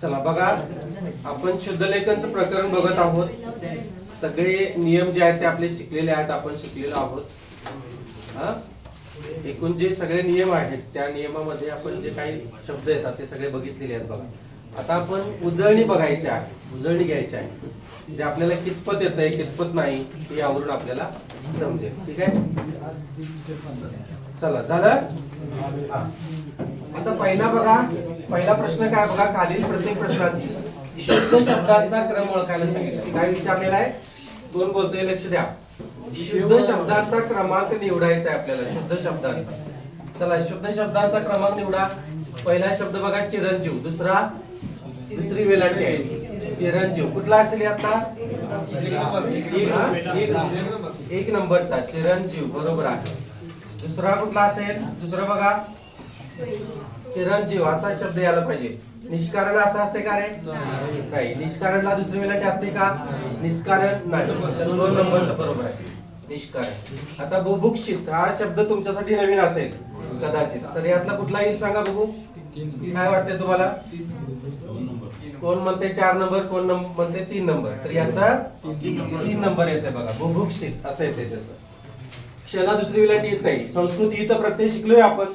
चला बघा, आपण शुद्धलेखनचं प्रकरण बघत आहोत. सगळे नियम जे आहेत ते आपले शिकलेले आहेत, आपण शिकलेलो आहोत. एकूण जे सगळे नियम आहेत त्या नियमामध्ये आपण जे काही शब्द येतात ते सगळे बघितलेले आहेत. बघा, आता आपण उजळणी बघायची आहे, उजळणी घ्यायची आहे. जे आपल्याला कितपत येतंय कितपत नाही हे यावरून आपल्याला समजेल. ठीक आहे, चला झालं. आता पहिला बघा, पहिला प्रश्न काय बघा, खालील प्रत्येक प्रश्नात शुद्ध शब्दांचा क्रम ओळखायला सांगितलं. काय विचारलेला आहे, कोण बोलतोय लक्ष द्या. शुद्ध शब्दांचा क्रमांक निवडायचा आहे आपल्याला, शुद्ध शब्दांचा. चला, शुद्ध शब्दांचा क्रमांक निवडा. पहिला शब्द बघा चिरंजीव, दुसरी वेलांटी आहे चिरंजीव. कुठला असेल आता? एक नंबरचा चिरंजीव, बरोबर आहे. दुसरा कुठला असेल? दुसरा बघा चिरंजीव असा शब्द यायला पाहिजे. निष्कारण असं असते का रे? नाही. निष्कारणला दुसरी वेलांटी असते का? निष्कारण नाही. तर 2 नंबरचं बरोबर आहे, निष्कारण. आता बुभुक्षित हा शब्द तुमच्यासाठी नवीन असेल कदाचित, तर यातला कुठला येईल सांगा बघू. काय वाटतंय तुम्हाला? कोण म्हणते 4 नंबर, कोण म्हणते 3 नंबर. तर याचा 3 नंबर येते बघा, बुभुक्षित असं येते त्याचं. क्षला दुसरी वेलांटी येत नाही. संस्कृत ईत प्रत्यय शिकलोय आपण,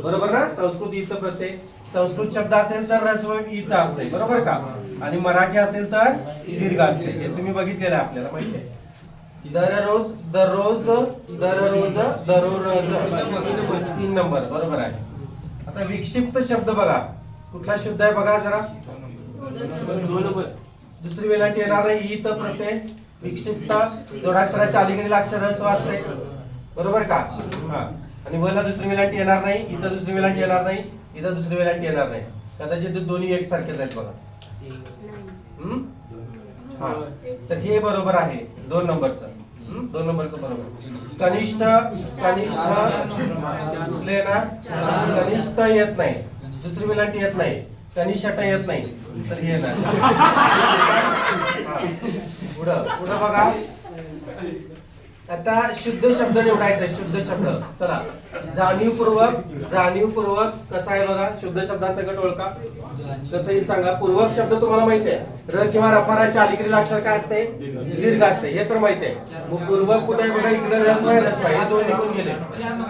बरोबर ना? संस्कृत ईत प्रत्यय, संस्कृत शब्द असेल तर ऱ्हस्व ईत असते, बरोबर का? आणि मराठी असेल तर दीर्घ असते. हे तुम्ही बघितलेलं आहे, आपल्याला माहिती आहे. दररोज, दररोज, दररोज, दररोज 3 नंबर बरोबर आहे. आता विक्षिप्त शब्द बघा, कुठला शब्द आहे बघा जरा. 2 नंबर. दुसरी वेलांटी येणार नाही. ईत प्रत्यय विक्षिप्त, जोडाक्षराच्या अलीकडील अक्षर ह्रस्व असते, बरोबर का? आणि वला दुसरी वेलांटी येणार नाही, इथं दुसरी वेलांटी येणार नाही, इथं दुसरी वेलांटी येणार नाही. कदाचित दोन्ही एकसारखेच आहेत बघा. तर हे बरोबर आहे 2 नंबरचं. 2 नंबरचं बरोबर. कनिष्ठ, कनिष्ठ कुठले येणार? कनिष्ठ येत नाही, दुसरी वेलांटी येत नाही, कनिष्ठ येत नाही, तर हे येणार. पुढं पुढं बघा. आता शुद्ध शब्द निवडायचा आहे, शुद्ध शब्द. चला, जाणीवपूर्वक, जाणीवपूर्वक कसा आहे बघा. शुद्ध शब्दांचा गट ओळखा. कसं येईल सांगा. पूर्वक शब्द तुम्हाला माहिती आहे, र किंवा रफाराच्या अलीकडील अक्षर काय असते? दीर्घ असते, हे तर माहिती आहे. मग पूर्वक कुठे आहे बघा, इकडे ऱ्हस्व आहे, ऱ्हस्व आहे, हे 2 निघून गेले.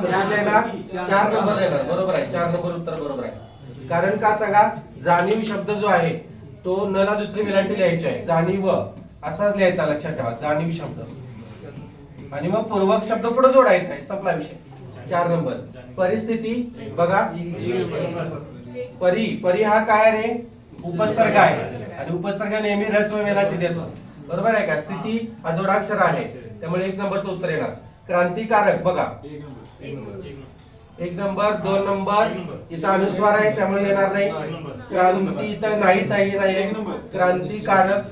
तर आपल्याला 4 नंबर येणार, बरोबर आहे. 4 नंबर उत्तर बरोबर आहे. कारण का सांगा, जाणीव शब्द जो आहे तो न ला दुसरी वेलांटी लिहायची आहे, जाणीव असाच लिहायचा, लक्षात ठेवा, जाणीव शब्द. आणि मग पूर्वक शब्द पुढे जोडायचा आहे, संपला विषय. 4 नंबर. परिस्थिती बघा, परी, परी हा काय रे? उपसर्ग आहे, आणि उपसर्ग नेहमी ऱ्हस्व वेलांटी देतो, बरोबर आहे का? स्थिती हा जोडाक्षर आहे, त्यामुळे 1 नंबरचं उत्तर येणार. क्रांतिकारक बघा, 1 नंबर. 2 नंबर. इथं अनुस्वार आहे त्यामुळे येणार नाही. क्रांती इथं नाहीच आहे, नाही. क्रांतिकारक.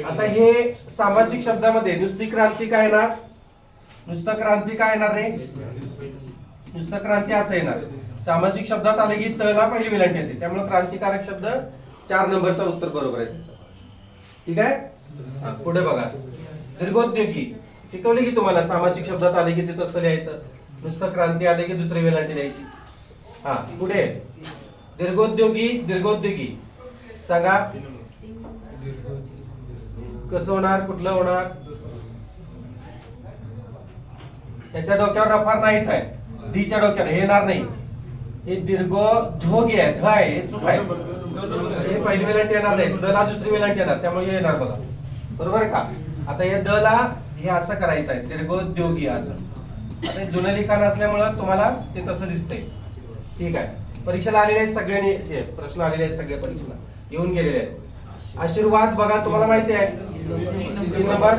आता हे सामासिक शब्दामध्ये नुसती क्रांती काय येणार? नुसतं क्रांती काय येणार रे? नुसतं क्रांती असं येणार. सामासिक शब्दात आले की तला पहिली वेलांटी येते, त्यामुळे क्रांतिकारक शब्द 4 नंबरचा उत्तर बरोबर आहे त्याचं. ठीक आहे, पुढे बघा. दीर्घोद्योगी शिकवले की तुम्हाला, सामासिक शब्दात आले की ते तसं लिहायचं, नुसतं क्रांती आले की दुसरी वेलांटी लिहायची. पुढे दीर्घोद्योगी, दीर्घोद्योगी सांगा कसं होणार, कुठलं होणार? त्याच्या डोक्यावर रफार नाहीच आहे, धीच्या डोक्यावर हे येणार नाही. हे दीर्घ ध्वगी आहे, ध आहे, हे चूक आहे. हे पहिली वेलांटी येणार नाही, द ला दुसरी वेलांटी येणार, त्यामुळे येणार बघा, बरोबर का? आता हे द ला हे असं करायचं आहे, दीर्घोद्योगी असं. आता जुनं लिखाण असल्यामुळं तुम्हाला ते तसं दिसतंय. ठीक आहे, परीक्षेला आलेले आहेत सगळ्यांनी, प्रश्न आलेले आहेत सगळे परीक्षेला येऊन गेलेले आहेत. आशीर्वाद बघा, तुम्हाला माहिती आहे 3 नंबर.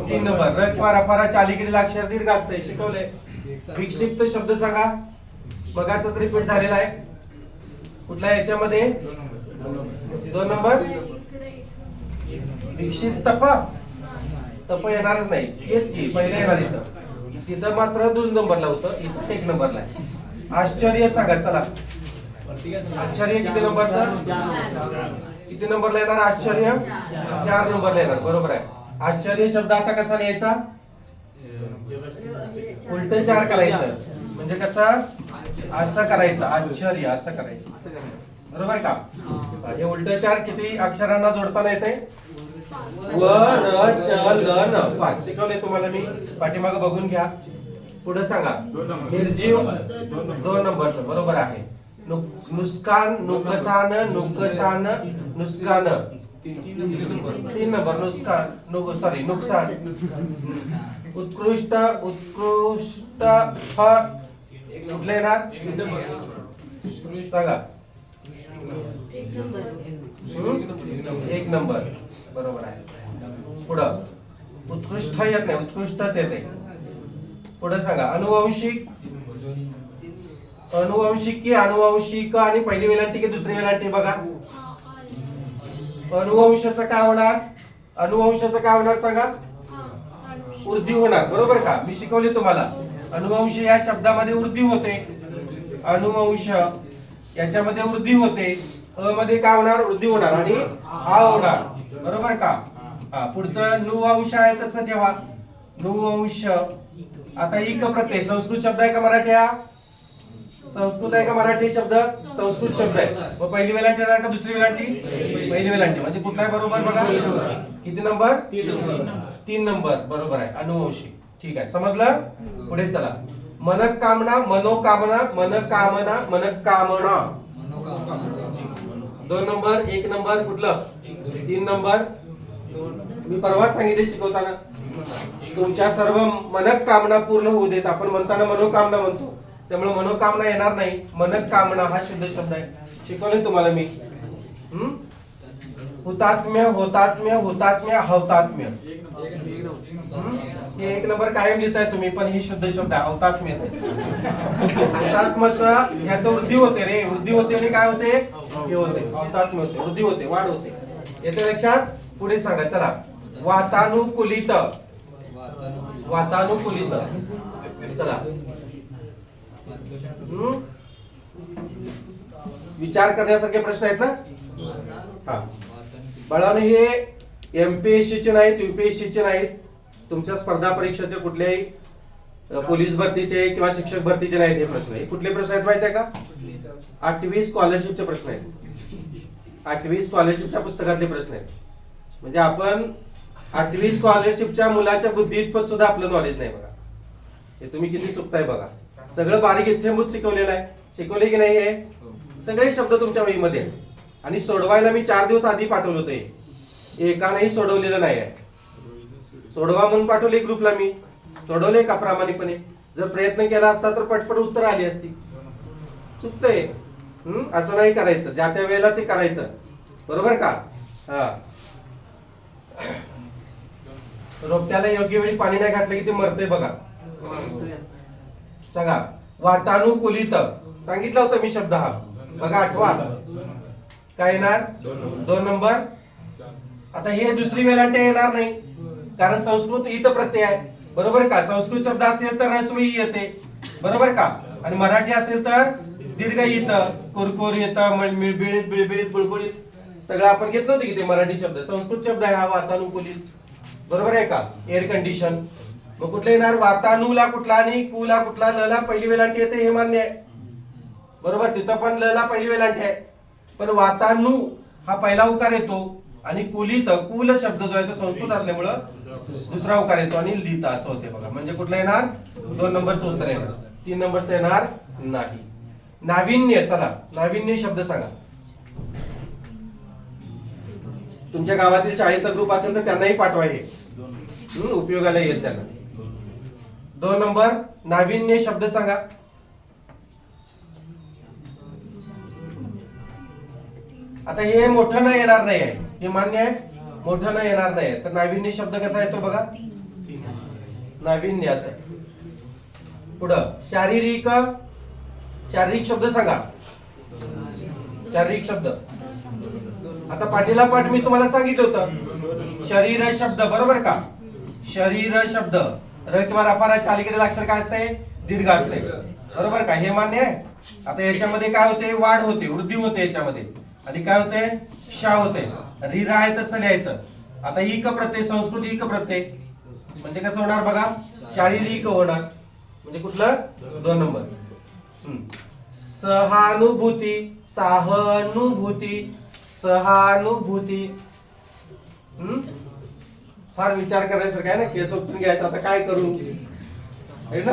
3 नंबर. र किंवा रफाराच्या अलीकडील अक्षर दीर्घ असते, शिकवले. विक्षिप्त शब्द सांगा, बघाच रिपीट झालेला आहे. कुठल्या याच्यामध्ये? 2 नंबर. विक्षिप्त तप, तप येणारच नाही, हेच की पहिले येणार. इथं तिथं मात्र 2 नंबरला होतं, इथं 1 नंबरला आहे. आश्चर्य सांगा. चला, आश्चर्य किती नंबरचं? किती नंबरला येणार आश्चर्य? 4 नंबरला येणार, बरोबर आहे. आश्चर्य शब्द आता कसा लिहायचा? उलट 4 करायचं, म्हणजे कसं असं करायचं, आश्चर्य असं करायचं, बरोबर का? हे उलट चार किती अक्षरांना जोडताना येते? व र च ल न. 5 शिकवले तुम्हाला मी, पाठीमागे बघून घ्या. पुढे सांगा. निर्जीव 2 नंबरचं बरोबर आहे. नुकसान, नुकसान, नुकसान, नुकसान 3 नंबर. नुकसान. उत्कृष्ट, उत्कृष्ट कुठले येणार? सांगा. 1 नंबर बरोबर आहे. पुढं उत्कृष्ट येत नाही, उत्कृष्टच येते. पुढे सांगा. अनुवांशिक, अनुवांशिकी, अनुवांशिक आणि पहिली वेलांटी की दुसरी वेलांटी? बघा अनुवंशाचं काय होणार? अनुवंशाचं काय होणार सांगा? वृद्धी होणार. बरोबर का? मी शिकवले तुम्हाला. अनुवंश या शब्दामध्ये वृद्धी होते. अनुवंश याच्यामध्ये वृद्धी होते. अ मध्ये काय होणार? वृद्धी होणार आणि आ होणार. बरोबर का? पुढचं नुवंश आहे तसं ठेवा. नुवंश. आता इक प्रत्यय संस्कृत शब्द आहे का मराठी? हा संस्कृत आहे का मराठी शब्द? संस्कृत शब्द आहे. मग पहिली वेलांटी येणार का दुसरी वेलांटी? पहिली वेलांटी. म्हणजे कुठला आहे बरोबर? बघा किती नंबर? 3 नंबर बरोबर आहे. अनुवंशिक. ठीक आहे, समजलं? पुढे चला. मनोकामना, मनोकामना, मनोकामना, मनोकामना 2 नंबर. 1 नंबर कुठलं? 3 नंबर. मी परवा सांगितले शिकवताना, तुमच्या सर्व मनोकामना पूर्ण होऊ देत. आपण म्हणताना मनोकामना म्हणतो, त्यामुळे मनोकामना येणार नाही. मनोकामना हा शुद्ध शब्द आहे. शिकवले तुम्हाला मी. हुतात्म्य, होतात्म्य, हुतात्म्य, हौतात्म्य. हे 1 नंबर कायम लिहिताय तुम्ही, पण ही शुद्ध शब्द आहे. हौतात्म्य. हुतात्म्याचं ह्याचं वृद्धी होते रे. वृद्धी होते आणि काय होते? हे होते. हौतात्म्य होते, वृद्धी होते, वाढ होते. येते लक्षात? पुढे सांगा. चला. वातानुकूलित, वातानुकूलित. चला. विचार करण्यासारखे प्रश्न आहेत ना? हा बाळांनो, हे एमपीएससी चे नाहीत, यूपीएससी चे नाहीत. तुमच्या स्पर्धा परीक्षेचे कुठल्याही पोलीस भरतीचे किंवा शिक्षक भरतीचे नाहीत हे प्रश्न. हे कुठले प्रश्न आहेत माहिती आहे का? 8वी स्कॉलरशिपचे प्रश्न आहेत. 8वी स्कॉलरशिपच्या पुस्तकातले प्रश्न आहेत. म्हणजे आपण 8वी स्कॉलरशिपच्या मुलाच्या बुद्धीइतपत सुद्धा आपलं नॉलेज नाही. बघा हे तुम्ही किती चुकताय बघा. सगळं बारीक इत्यंभूत शिकवलेलं आहे. शिकवले की नाही? हे सगळे शब्द तुमच्या वहीमध्ये. आणि सोडवायला मी 4 दिवस आधी पाठवलं होतं. एकानेही सोडवलेलं नाही आहे. सोडवा म्हणून पाठवले ग्रुपला. मी सोडवले का प्रामाणिकपणे? जर प्रयत्न केला असता तर पटपट उत्तर आली असती. चुकतंय. असं नाही करायचं. ज्या त्या वेळेला ते करायचं. बरोबर का? हा. रोपट्याला योग्य वेळी पाणी नाही घातलं की ते मरते बघा. सांगा. वातानुकूलित सांगितलं होतं मी शब्द हा. बघा आठवा. काय येणार? 2 नंबर. आता हे दुसरी वेलांटी येणार नाही, कारण संस्कृत इत प्रत्यय आहे. बरोबर का? संस्कृत शब्द असतील तर ह्रस्व इ येते. बरोबर का? आणि मराठी असेल तर दीर्घ इत. कुरकुरीत, मिळबिळीत, बिळबिळीत, बुळबुळीत सगळं आपण घेतलं होतं की ते मराठी शब्द. संस्कृत शब्द आहे हा वातानुकूलित. बरोबर आहे का? Air condition. मग कुठले येणार? वातानुला कुठला आणि कुला कुठला? ल ला पहिली वेलांटी येते हे मान्य आहे. बरोबर? तिथं पण ल ला पहिली वेलांटी आहे. पण वातानु हा पहिला उकार येतो आणि कुलित, कुल शब्द जो आहे तो संस्कृत असल्यामुळं दुसरा उकार येतो आणि लिहित असं होते बघा. म्हणजे कुठलं येणार? 2 नंबरचं उत्तर येणार. 3 नंबरचं येणार नाही. नाविन्य. चला. नाविन्य शब्द सांगा. तुमच्या गावातील शाळेचा ग्रुप असेल तर त्यांनाही पाठवा. हे उपयोगाला येईल त्यांना. 2 नंबर. नाविन्य शब्द सांगा. आता हे मोठं न येणार नाही आहे, हे मान्य आहे. मोठं न येणार नाही. तर नाविन्य शब्द कसा येतो बघा. नाविन्य असं. पुढं शारीरिक. शारीरिक शब्द सांगा. शारीरिक शब्द. आता पाटीला पाठ मी तुम्हाला सांगितलं होतं. शरीर शब्द. बरोबर का? शरीर शब्द. र किंवा रफाराच्या अलीकडे अक्षर काय असते? दीर्घ असते. बरोबर का? हे मान्य आहे. आता याच्यामध्ये काय होते? वाढ होते, वृद्धी होते याच्यामध्ये. आणि काय होते? शा होते. रीर आहे तसं लिहायचं. आता इक प्रत्यय, संस्कृत इक प्रत्यय म्हणजे कसं होणार बघा? शारीरिक होणार. म्हणजे कुठलं? 2 नंबर. सहानुभूती, सहानुभूती, सहानुभूती. फार विचार करण्यासारखं आहे ना, केस ओपन घ्यायचा आता काय करू आहे ना.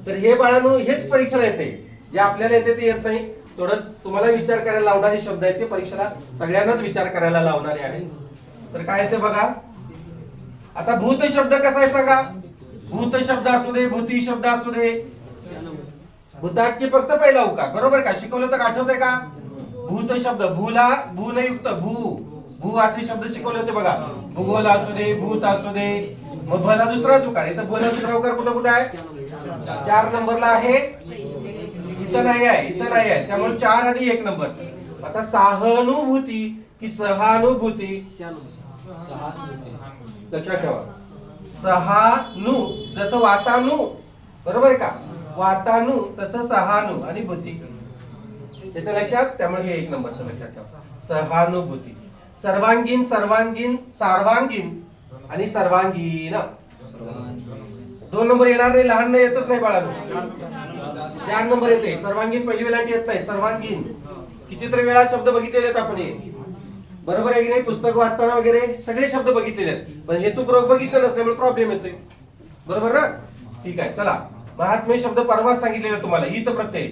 तर हे बाळांनो हेच परीक्षेला येते, जे आपल्याला येते ते येत नाही. थोडंच तुम्हाला विचार करायला लावणारे शब्द आहेत ते परीक्षेला सगळ्यांनाच विचार करायला लावणारे आहे. तर काय येते बघा. आता भूत शब्द कसा आहे सांगा. भूत शब्द असू दे, भूती शब्द असू दे, भूताट की फक्त पहिला उकार, बरोबर का. शिकवलं तर आठवतंय का. भूत शब्द, भूला भू न युक्त भू, भू असे शब्द शिकवले होते बघा. भूगोल असू दे, भूत असू दे, मग भला दुसराच उकार. इथं भला दुसरा उकार कुठं कुठं आहे. 4 नंबरला आहे, इथं नाही आहे, इथं नाही आहे. त्यामुळे 4 आणि 1 नंबर. आता सहानुभूती की सहानुभूती, लक्षात ठेवा. सहानु जसं वातानु, बरोबर आहे का. वातानु तसं सहानु आणि भूती, येतं लक्षात. त्यामुळे हे 1 नंबरचं लक्षात ठेवा. सहानुभूती. सर्वांगीण, सर्वांगीण, सार्वांगीण आणि सर्वांगीण. 2 नंबर येणार नाही, लहान नाही, येतच नाही बाळांनो. 4 नंबर येते. सर्वांगीण पहिली वेळांटी येत नाही. सर्वांगीण कितीतरी वेळा शब्द बघितलेले आहेत आपण, बरोबर आहे की नाही. पुस्तक वाचताना वगैरे सगळे शब्द बघितलेले आहेत, पण हेतुपूर्वक बघितलं नसल्यामुळे प्रॉब्लेम येतोय, बरोबर ना. ठीक आहे, चला. महात्म्य शब्द परवाच सांगितलेला तुम्हाला. इत प्रत्यय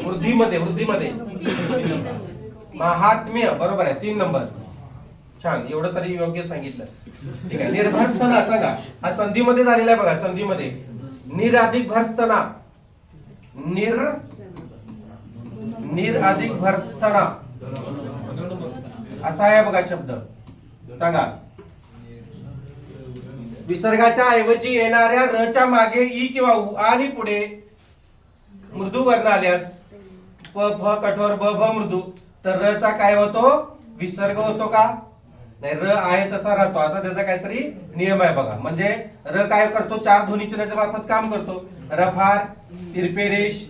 वृद्धीमध्ये, वृद्धीमध्ये महात्म्य, बरोबर आहे. 3 नंबर. छान, एवढं तरी योग्य सांगितलं. ठीक आहे. निर्भर्त्सना सांगा. हा संधीमध्ये झालेला आहे बघा, संधीमध्ये. निर अधिक भर्त्सना, निर अधिक भर्त्सना असा आहे बघा शब्द. सांगा. विसर्गाच्या ऐवजी येणाऱ्या र च्या मागे ई किंवा उ आणि पुढे मृदू वर्ण आल्यास, प फ कठोर, ब भ मृदू, तर र चा काय होतो. विसर्ग होतो का नाही. र आहे तसा राहतो, असा त्याचा काहीतरी नियम आहे बघा. म्हणजे र काय करतो. 4 ध्वनिचिन्हाच्या मार्फत काम करतो. रफार, तिरपेरेश,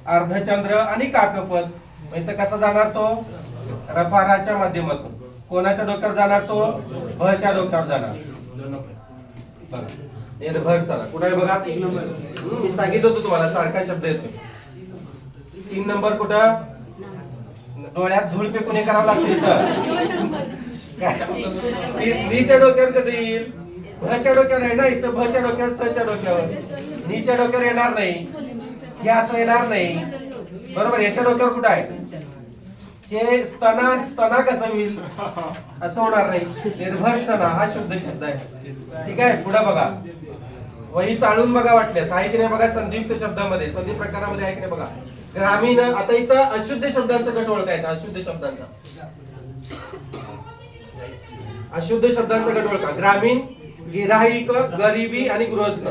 अर्धचंद्र आणि काकपद. इथं कसा जाणार तो. रफाराच्या माध्यमातून. कोणाच्या डोक्यावर जाणार तो. भ च्या डोक्यावर जाणार. निर्भर चला कुठे आहे बघा. मी सांगितलं होतं तुम्हाला सारखा शब्द येतो. 3 नंबर कुठं. डोळ्यात धूळ फेकून हे करावं लागतं इथं. नीच्या डोक्यावर कधी येईल. भच्या डोक्यावर आहे ना. इथं भच्या डोक्यावर, स च्या डोक्यावर. नीच्या डोक्यावर येणार नाही, हे असं येणार नाही, बरोबर. याच्या डोक्यावर कुठं आहे. हे स्तना, स्तना कसं होईल, असं होणार नाही. निर्भर्त्सना हा शब्द आहे. ठीक आहे. पुढे बघा. वही चाळून बघा वाटल्यास, आहे की नाही बघा. संधियुक्त शब्दामध्ये, संधी प्रकारामध्ये आहे की नाही बघा. ग्रामीण. आता इथं अशुद्ध शब्दांचा गट ओळखायचा. अशुद्ध शब्दांचा, अशुद्ध शब्दांचा गट ओळखा. ग्रामीण, गिराहिक, गरिबी आणि गृहस्थ.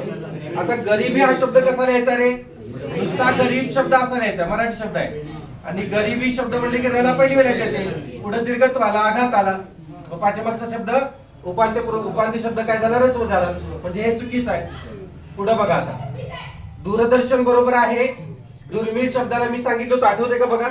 आता गरिबी हा शब्द कसा लिहायचा रे. नुसता गरीब शब्द असा लिहायचा, मराठी शब्द आहे. आणि गरिबी शब्द म्हणले की रला पहिली वेळ येते, पुढे दीर्घत्व आला, आघात आला. पाठीमागचा शब्द उपांत्य शब्द काय झाला. रस्व झाला. म्हणजे हे चुकीचं आहे. पुढे बघा. आता दूरदर्शन बरोबर आहे. दुर्मिळ शब्दाला मी सांगितलं होतं, आठवते का बघा.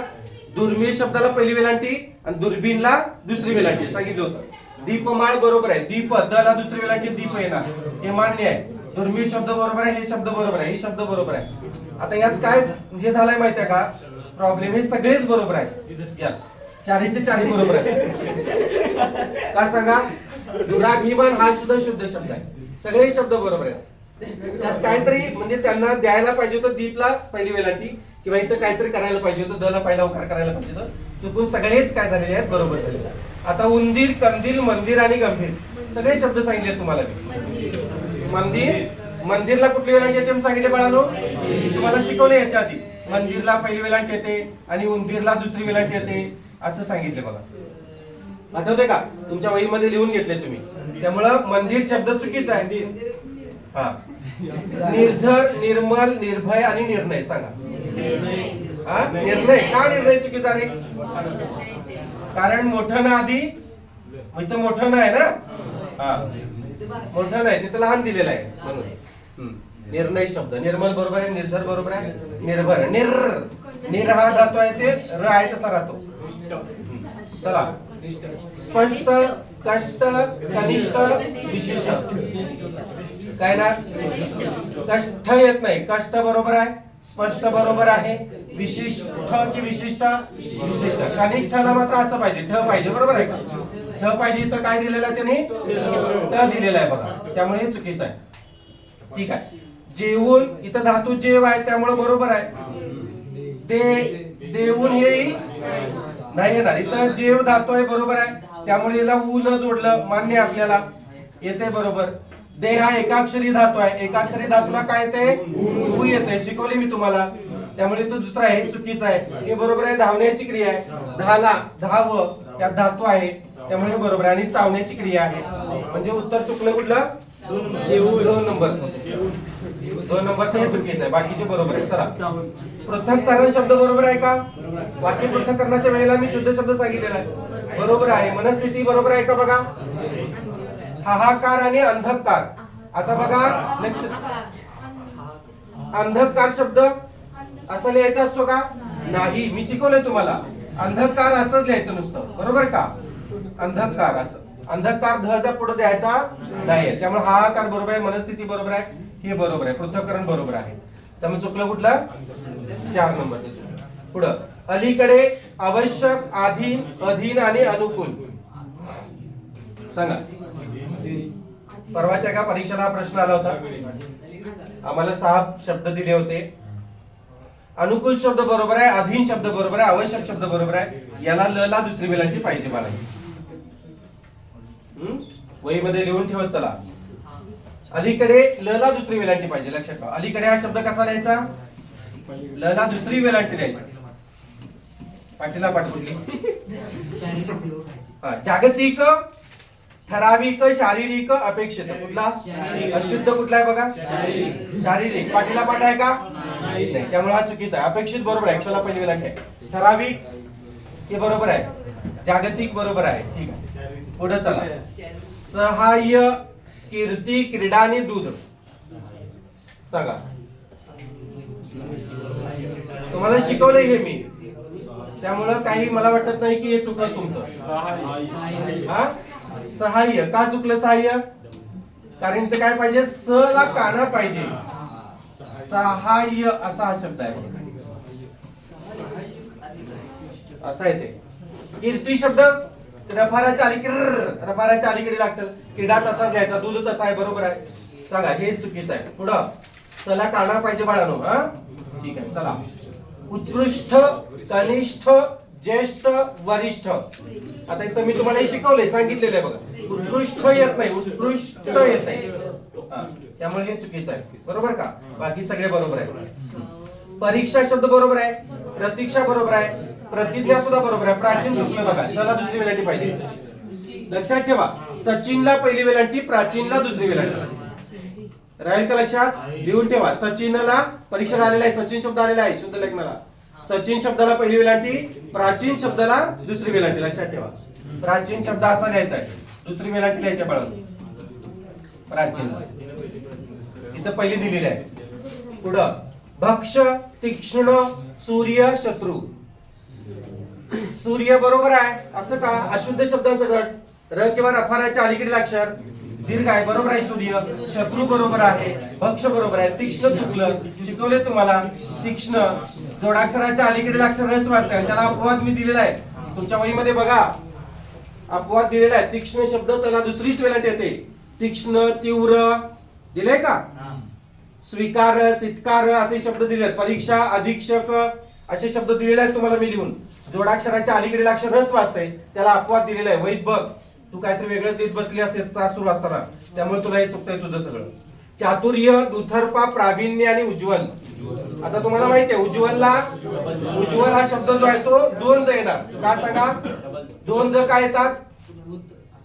दुर्मिळ शब्दाला पहिली वेलांटी आणि दुर्बीनला दुसरी वेलांटी सांगितलं होतं. दीपमाळ बरोबर आहे. दीप द ला दुसरी वेलांटी दीप येणार, हे मान्य आहे. दुर्मिळ शब्द बरोबर आहे. हे शब्द बरोबर आहे. हे शब्द बरोबर आहे. आता यात काय हे झालंय माहितीये का प्रॉब्लेम. हे सगळेच बरोबर आहे. यात 4चे 4 बरोबर आहे. का सांगा. दुराभिमान हा सुद्धा शुद्ध शब्द आहे. सगळे शब्द बरोबर आहेत. त्यात काहीतरी म्हणजे त्यांना द्यायला पाहिजे होतं दीपला पहिली वेलांटी, किंवा इथं काहीतरी करायला पाहिजे होतं, द ला पहिला उकार करायला पाहिजे होतं. चुकून सगळेच काय झालेले आहेत, बरोबर झालेले आहेत. आता उंदीर, कंदील, मंदिर आणि गंभीर सगळे शब्द सांगितले तुम्हाला. मंदिर, मंदिरला कुठली वेलांटी येते सांगितले बाळांनो. तुम्हाला शिकवले याच्या आधी. मंदिरला पहिली वेलांटी येते आणि उंदीरला दुसरी वेलांटी येते असं सांगितले बघा. आठवते का. तुमच्या वहीमध्ये लिहून घेतले तुम्ही. त्यामुळं मंदिर शब्द चुकीचा आहे. हा. निर्झर, निर्मल, निर्भय आणि निर्णय सांगा. हा. निर्णय का निर्णय चुकीचा रे. कारण मोठं ना आधी, इथं मोठं ना आहे ना. हा. मोठं नाही, तिथं लहान दिलेलं आहे म्हणून. निर्णय शब्द. निर्मल बरोबर आहे. निर्झर बरोबर आहे. निर्भर, निर हा धातू आहे ते र आहे तसा राहतो. चला. स्पष्ट, कष्ट, कनिष्ठ, विशिष्ट. काय ना. कष्ट येत नाही. कष्ट बरोबर आहे. स्पष्ट बरोबर आहे. विशिष्ट की विशिष्ट? विशिष्ट. कनिष्ठला मात्र असं पाहिजे, ठ पाहिजे, बरोबर आहे का? ठ पाहिजे. इथं काय दिलेलं आहे त्याने? ट दिलेला आहे बघा, त्यामुळे हे चुकीचं आहे. ठीक आहे. जेवून, इथं धातू जेव आहे त्यामुळे बरोबर आहे. देऊन हे नाही येणार. इथं जेव धातू आहे, बरोबर आहे, त्यामुळे याला ऊ न जोडलं, मान्य आपल्याला, येते बरोबर. दे हा एकाक्षरी धातू आहे, एकाक्षरी धातूला काय येते? ऊ येते, शिकवले मी तुम्हाला, त्यामुळे तो दुसरा आहे, हे चुकीचं आहे. हे बरोबर आहे. धावण्याची क्रिया आहे, धाला, धाव यात धातू आहे, त्यामुळे हे बरोबर आहे. आणि चावण्याची क्रिया आहे, म्हणजे उत्तर चुकलं कुठलं? 2 नंबर. 2 नंबरचं हे चुकीचं आहे, बाकीचे बरोबर आहे. चला, पृथक्करण शब्द बरोबर आहे का? वाक्य पृथक्करणाच्या वेळेला मी शुद्ध शब्द सांगितलेला आहे, बरोबर आहे. मनस्थिती बरोबर आहे का बघा? हाहाकार आणि अंधकार. आता बघा लक्ष, अंधकार शब्द असा लिहायचा असतो का? नाही, मी शिकवलंय तुम्हाला. अंधकार असंच लिहायचं नुसतं, बरोबर का? अंधकार असं, अंधकार ध पुढे द्यायचा नाही, त्यामुळे हाहाकार बरोबर आहे. मनस्थिती बरोबर आहे, हे बरोबर आहे. पृथक्करण बरोबर आहे. त्यामुळे चुकलं कुठलं? 4 नंबर. पुढं अलीकडे, आवश्यक, अधीन, अधीन आणि अनुकूल. सांगा. परवाच्या का परीक्षेला प्रश्न आला होता, आम्हाला 6 शब्द दिले होते. अनुकूल शब्द बरोबर आहे, अधीन शब्द बरोबर आहे, आवश्यक शब्द बरोबर आहे. याला ल ला दुसरी वेलांटी पाहिजे मला. वहीमध्ये लिहून ठेवत चला. अलीकडे ल ला दुसरी वेलांटी पाहिजे, लक्षात ठेवा. अलीकडे हा शब्द कसा लिहायचा? ल ला दुसरी वेलांटी लिहायची. पाठीला पाठ कुठली? जागतिक, ठराविक, शारीरिक, अपेक्षित. कुठला? अशुद्ध कुठला आहे बघा? शारीरिक. पाठीला पाठ आहे का? नाही, त्यामुळे हा चुकीचा आहे. अपेक्षित बरोबर आहे, अक्षराला पहिली वेलांटी आहे. ठराविक हे बरोबर आहे, जागतिक बरोबर आहे. ठीक आहे, पुढे चला. सहाय्य, कीर्ती, क्रीडा आणि दूध. सांगा. तुम्हाला शिकवलंय हे मी, त्यामुळं काही मला वाटत नाही की हे चुकलं तुमचं. हा, सहाय्य. का चुकलं सहाय्य? कारण इथे काय पाहिजे? स ला काना पाहिजे. सहाय्य असा हा शब्द आहे, असा आहे ते. कीर्ती शब्द रफाराच्या अलीकडे, रफाराच्या अलीकडे लागतं. क्रीडा तसाच घ्यायचा, दूध तसा आहे, बरोबर आहे. सांगा, हे चुकीचं आहे. पुढं सला काना पाहिजे बाळानो. हा, ठीक आहे, चला. उत्कृष्ट, कनिष्ठ, ज्येष्ठ, वरिष्ठ. आता इथं मी तुम्हाला हे शिकवलंय, सांगितलेलं आहे बघा. उत्कृष्ट येत नाही, उत्कृष्ट येत नाही, त्यामुळे हे चुकीचं आहे, बरोबर का? बाकी सगळे बरोबर आहे. परीक्षा शब्द बरोबर आहे, प्रतीक्षा बरोबर आहे, प्रतिज्ञा सुद्धा बरोबर आहे. प्राचीन चुकलं बघा, चला दुसरी वेलांटी पाहिजे. लक्षात ठेवा, सचिनला पहिली वेलांटी, प्राचीनला दुसरी वेलांटी. राहील का लक्षात? लिहून ठेवा. सचिनला परीक्षेला आलेला आहे, सचिन शब्द आलेला आहे शुद्ध लेखनाला. सचिन शब्दाला पहिली वेलांटी, प्राचीन शब्दाला दुसरी वेलांटी. लक्षात ठेवा, प्राचीन शब्द असा लिहायचा आहे, दुसरी वेलांटी लिहायच्या बाळा. प्राचीन इथं पहिली दिलेली आहे. पुढं भक्ष, तीक्ष्ण, सूर्य, शत्रू. सूर्य बरोबर आहे, असं का? अशुद्ध शब्दांचा गट. र किंवा रफाराच्या अलीकडील अक्षर दीर्घ आहे, बरोबर आहे. सूर्य. शत्रू बरोबर आहे, भक्ष बरोबर आहे. तीक्ष्ण चुकलं, शिकवले तुम्हाला. तीक्ष्ण जोडाक्षराच्या अलीकडील अक्षर ह्रस्व असते, त्याला अपवाद मी दिलेला आहे तुमच्या वहीमध्ये बघा. अपवाद दिलेला आहे. तीक्ष्ण शब्द त्याला दुसरीच वेलांटी येते. तीक्ष्ण, तीव्र दिले का? स्वीकार, सितकार असे शब्द दिले आहेत. परीक्षा, अधीक्षक असे शब्द दिलेले आहेत तुम्हाला मी लिहून. जोडाक्षराच्या अलीकडील अक्षर ह्रस्व असते, त्याला अपवाद दिलेला आहे. वहीत बघ, तू काहीतरी वेगळंच लिहित बसली असते त्रास सुरू असताना, त्यामुळे तुला हे चुकतंय तुझं सगळं. चातुर्य, दुथर्पा, प्रावीण्य आणि उज्ज्वल. आता तुम्हाला माहिती आहे उज्ज्वल हा शब्द जो आहे तो 2 ज येणार. का सांगा? 2 ज काय येतात?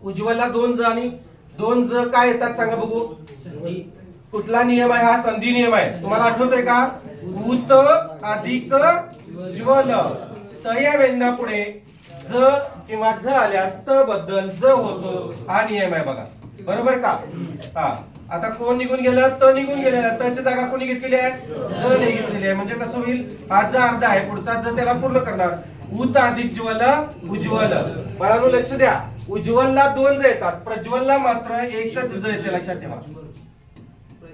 उज्ज्वलला 2 ज आणि 2 ज काय येतात सांगा बघू. कुठला नियम आहे हा? संधी नियम आहे. तुम्हाला आठवतंय का? भूत अधिक ज्वल. त या व्यंजना पुढे ज किंवा झ आल्यास त बद्दल ज होतो, हा नियम आहे बघा, बरोबर का? हा, आता कोण निघून गेलं? त निघून गेलेला. तची जागा कोणी घेतलेली आहे? ज ने घेतलेली आहे. म्हणजे कसं होईल? हा ज अर्धा आहे, पुढचा ज त्याला पूर्ण करणार. भूत अधिक ज्वल, उज्ज्वल. बाळांनो लक्ष द्या, उज्ज्वलला 2 ज येतात, प्रज्वलला मात्र एकच ज येते. लक्षात ठेवा,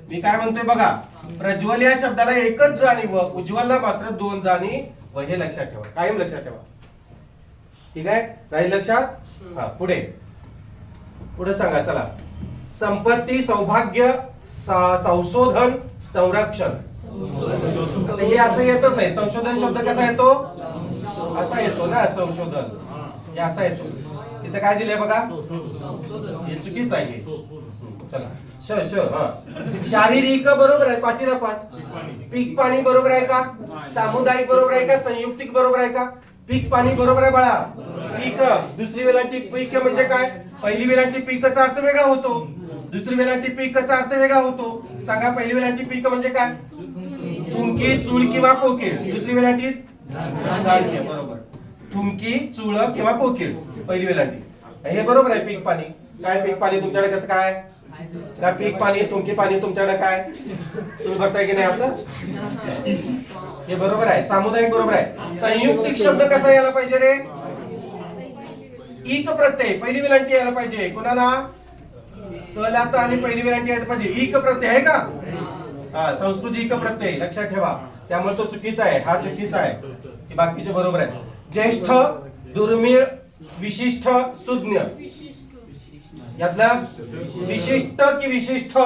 मी काय म्हणतोय बघा, प्रज्वल या शब्दाला एकच जाणीव, उज्ज्वलला मात्र 2 जाणीव, हे लक्षात ठेवा, कायम लक्षात ठेवा. ठीक आहे, राहील लक्षात. हा पुढे पुढे सांगा चला. संपत्ती, सौभाग्य, संशोधन, संरक्षण. हे असं येतच नाही. संशोधन शब्द कसा येतो, असा येतो ना, संशोधन हे असा येतो. तिथे काय दिलंय बघा, हे चुकीचं आहे. चला श श हा. शारीरिक बरोबर आहे, पाठीला पाठ. पीक पाणी बरोबर आहे का, सामुदायिक बरोबर आहे का, संयुक्तिक बरोबर आहे का. पीक पाणी बरोबर आहे बाळा. पीक, दुसरी वेलांटी पीक म्हणजे काय, पहिली वेलांटी पीकचा अर्थ वेगळा होतो, दुसरी वेलांटी पीकचा अर्थ वेगळा होतो. सांगा, पहिली वेलांटी पीक म्हणजे काय, थुंकी, चूळ किंवा कोकिळ. दुसरी वेलांटी धान्य, बरोबर. थुंकी, चूळ किंवा कोकिळ, पहिली वेलांटी. हे बरोबर आहे. पीक पाणी काय, पीक पाणी तुमच्याकडे कसं काय, काय पीक पाणी, थुंकी पाणी तुमच्याकडे काय, चूळ भरताय की नाही असं, हे बरोबर आहे. सामुदायिक बरोबर आहे. संयुक्तिक शब्द कसा यायला पाहिजे रे, इक प्रत्यय, पहिली वेलांटी यायला पाहिजे. कोणाला, कलात आणि पहिली वेलांटी यायला पाहिजे. इक प्रत्यय आहे का, हा, संस्कृती इक प्रत्यय लक्षात ठेवा. त्यामुळे तो चुकीचा आहे, हा चुकीचा आहे, हे बाकीचे बरोबर आहे. ज्येष्ठ, दुर्मिळ, विशिष्ट, सुज्ञ. यातला विशिष्ट की विशिष्ट,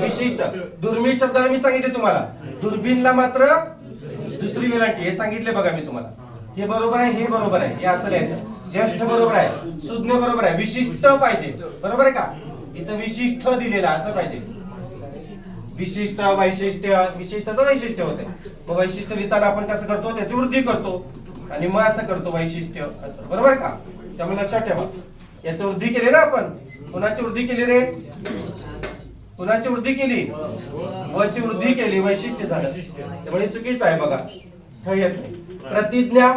विशिष्ट. दुर्मिळ शब्दाला मी सांगितले तुम्हाला, दुर्बीनला मात्र दुसरी वेलांटी, हे सांगितले बघा मी तुम्हाला. हे बरोबर आहे, हे बरोबर आहे, हे असं लिहायचं. ज्येष्ठ बरोबर आहे, सुज्ञ बरोबर आहे, विशिष्ट पाहिजे, बरोबर आहे का. इथं विशिष्ट दिलेला असं पाहिजे. विशिष्ट, वैशिष्ट्य, विशिष्टाचं वैशिष्ट्य होते. मग वैशिष्ट्य लिहिताना आपण कसं करतो, त्याची वृद्धी करतो आणि मग असं करतो वैशिष्ट्य असं, बरोबर आहे का. त्यामुळे लक्षात ठेवा, याची वृद्धी केली ना आपण. कोणाची वृद्धी केली रे, कोणाची वृद्धी केली, वची वृद्धी केली, वैशिष्ट्य झालं. त्यामुळे चुकीचं आहे बघा, ठ येत नाही. प्रतिज्ञा,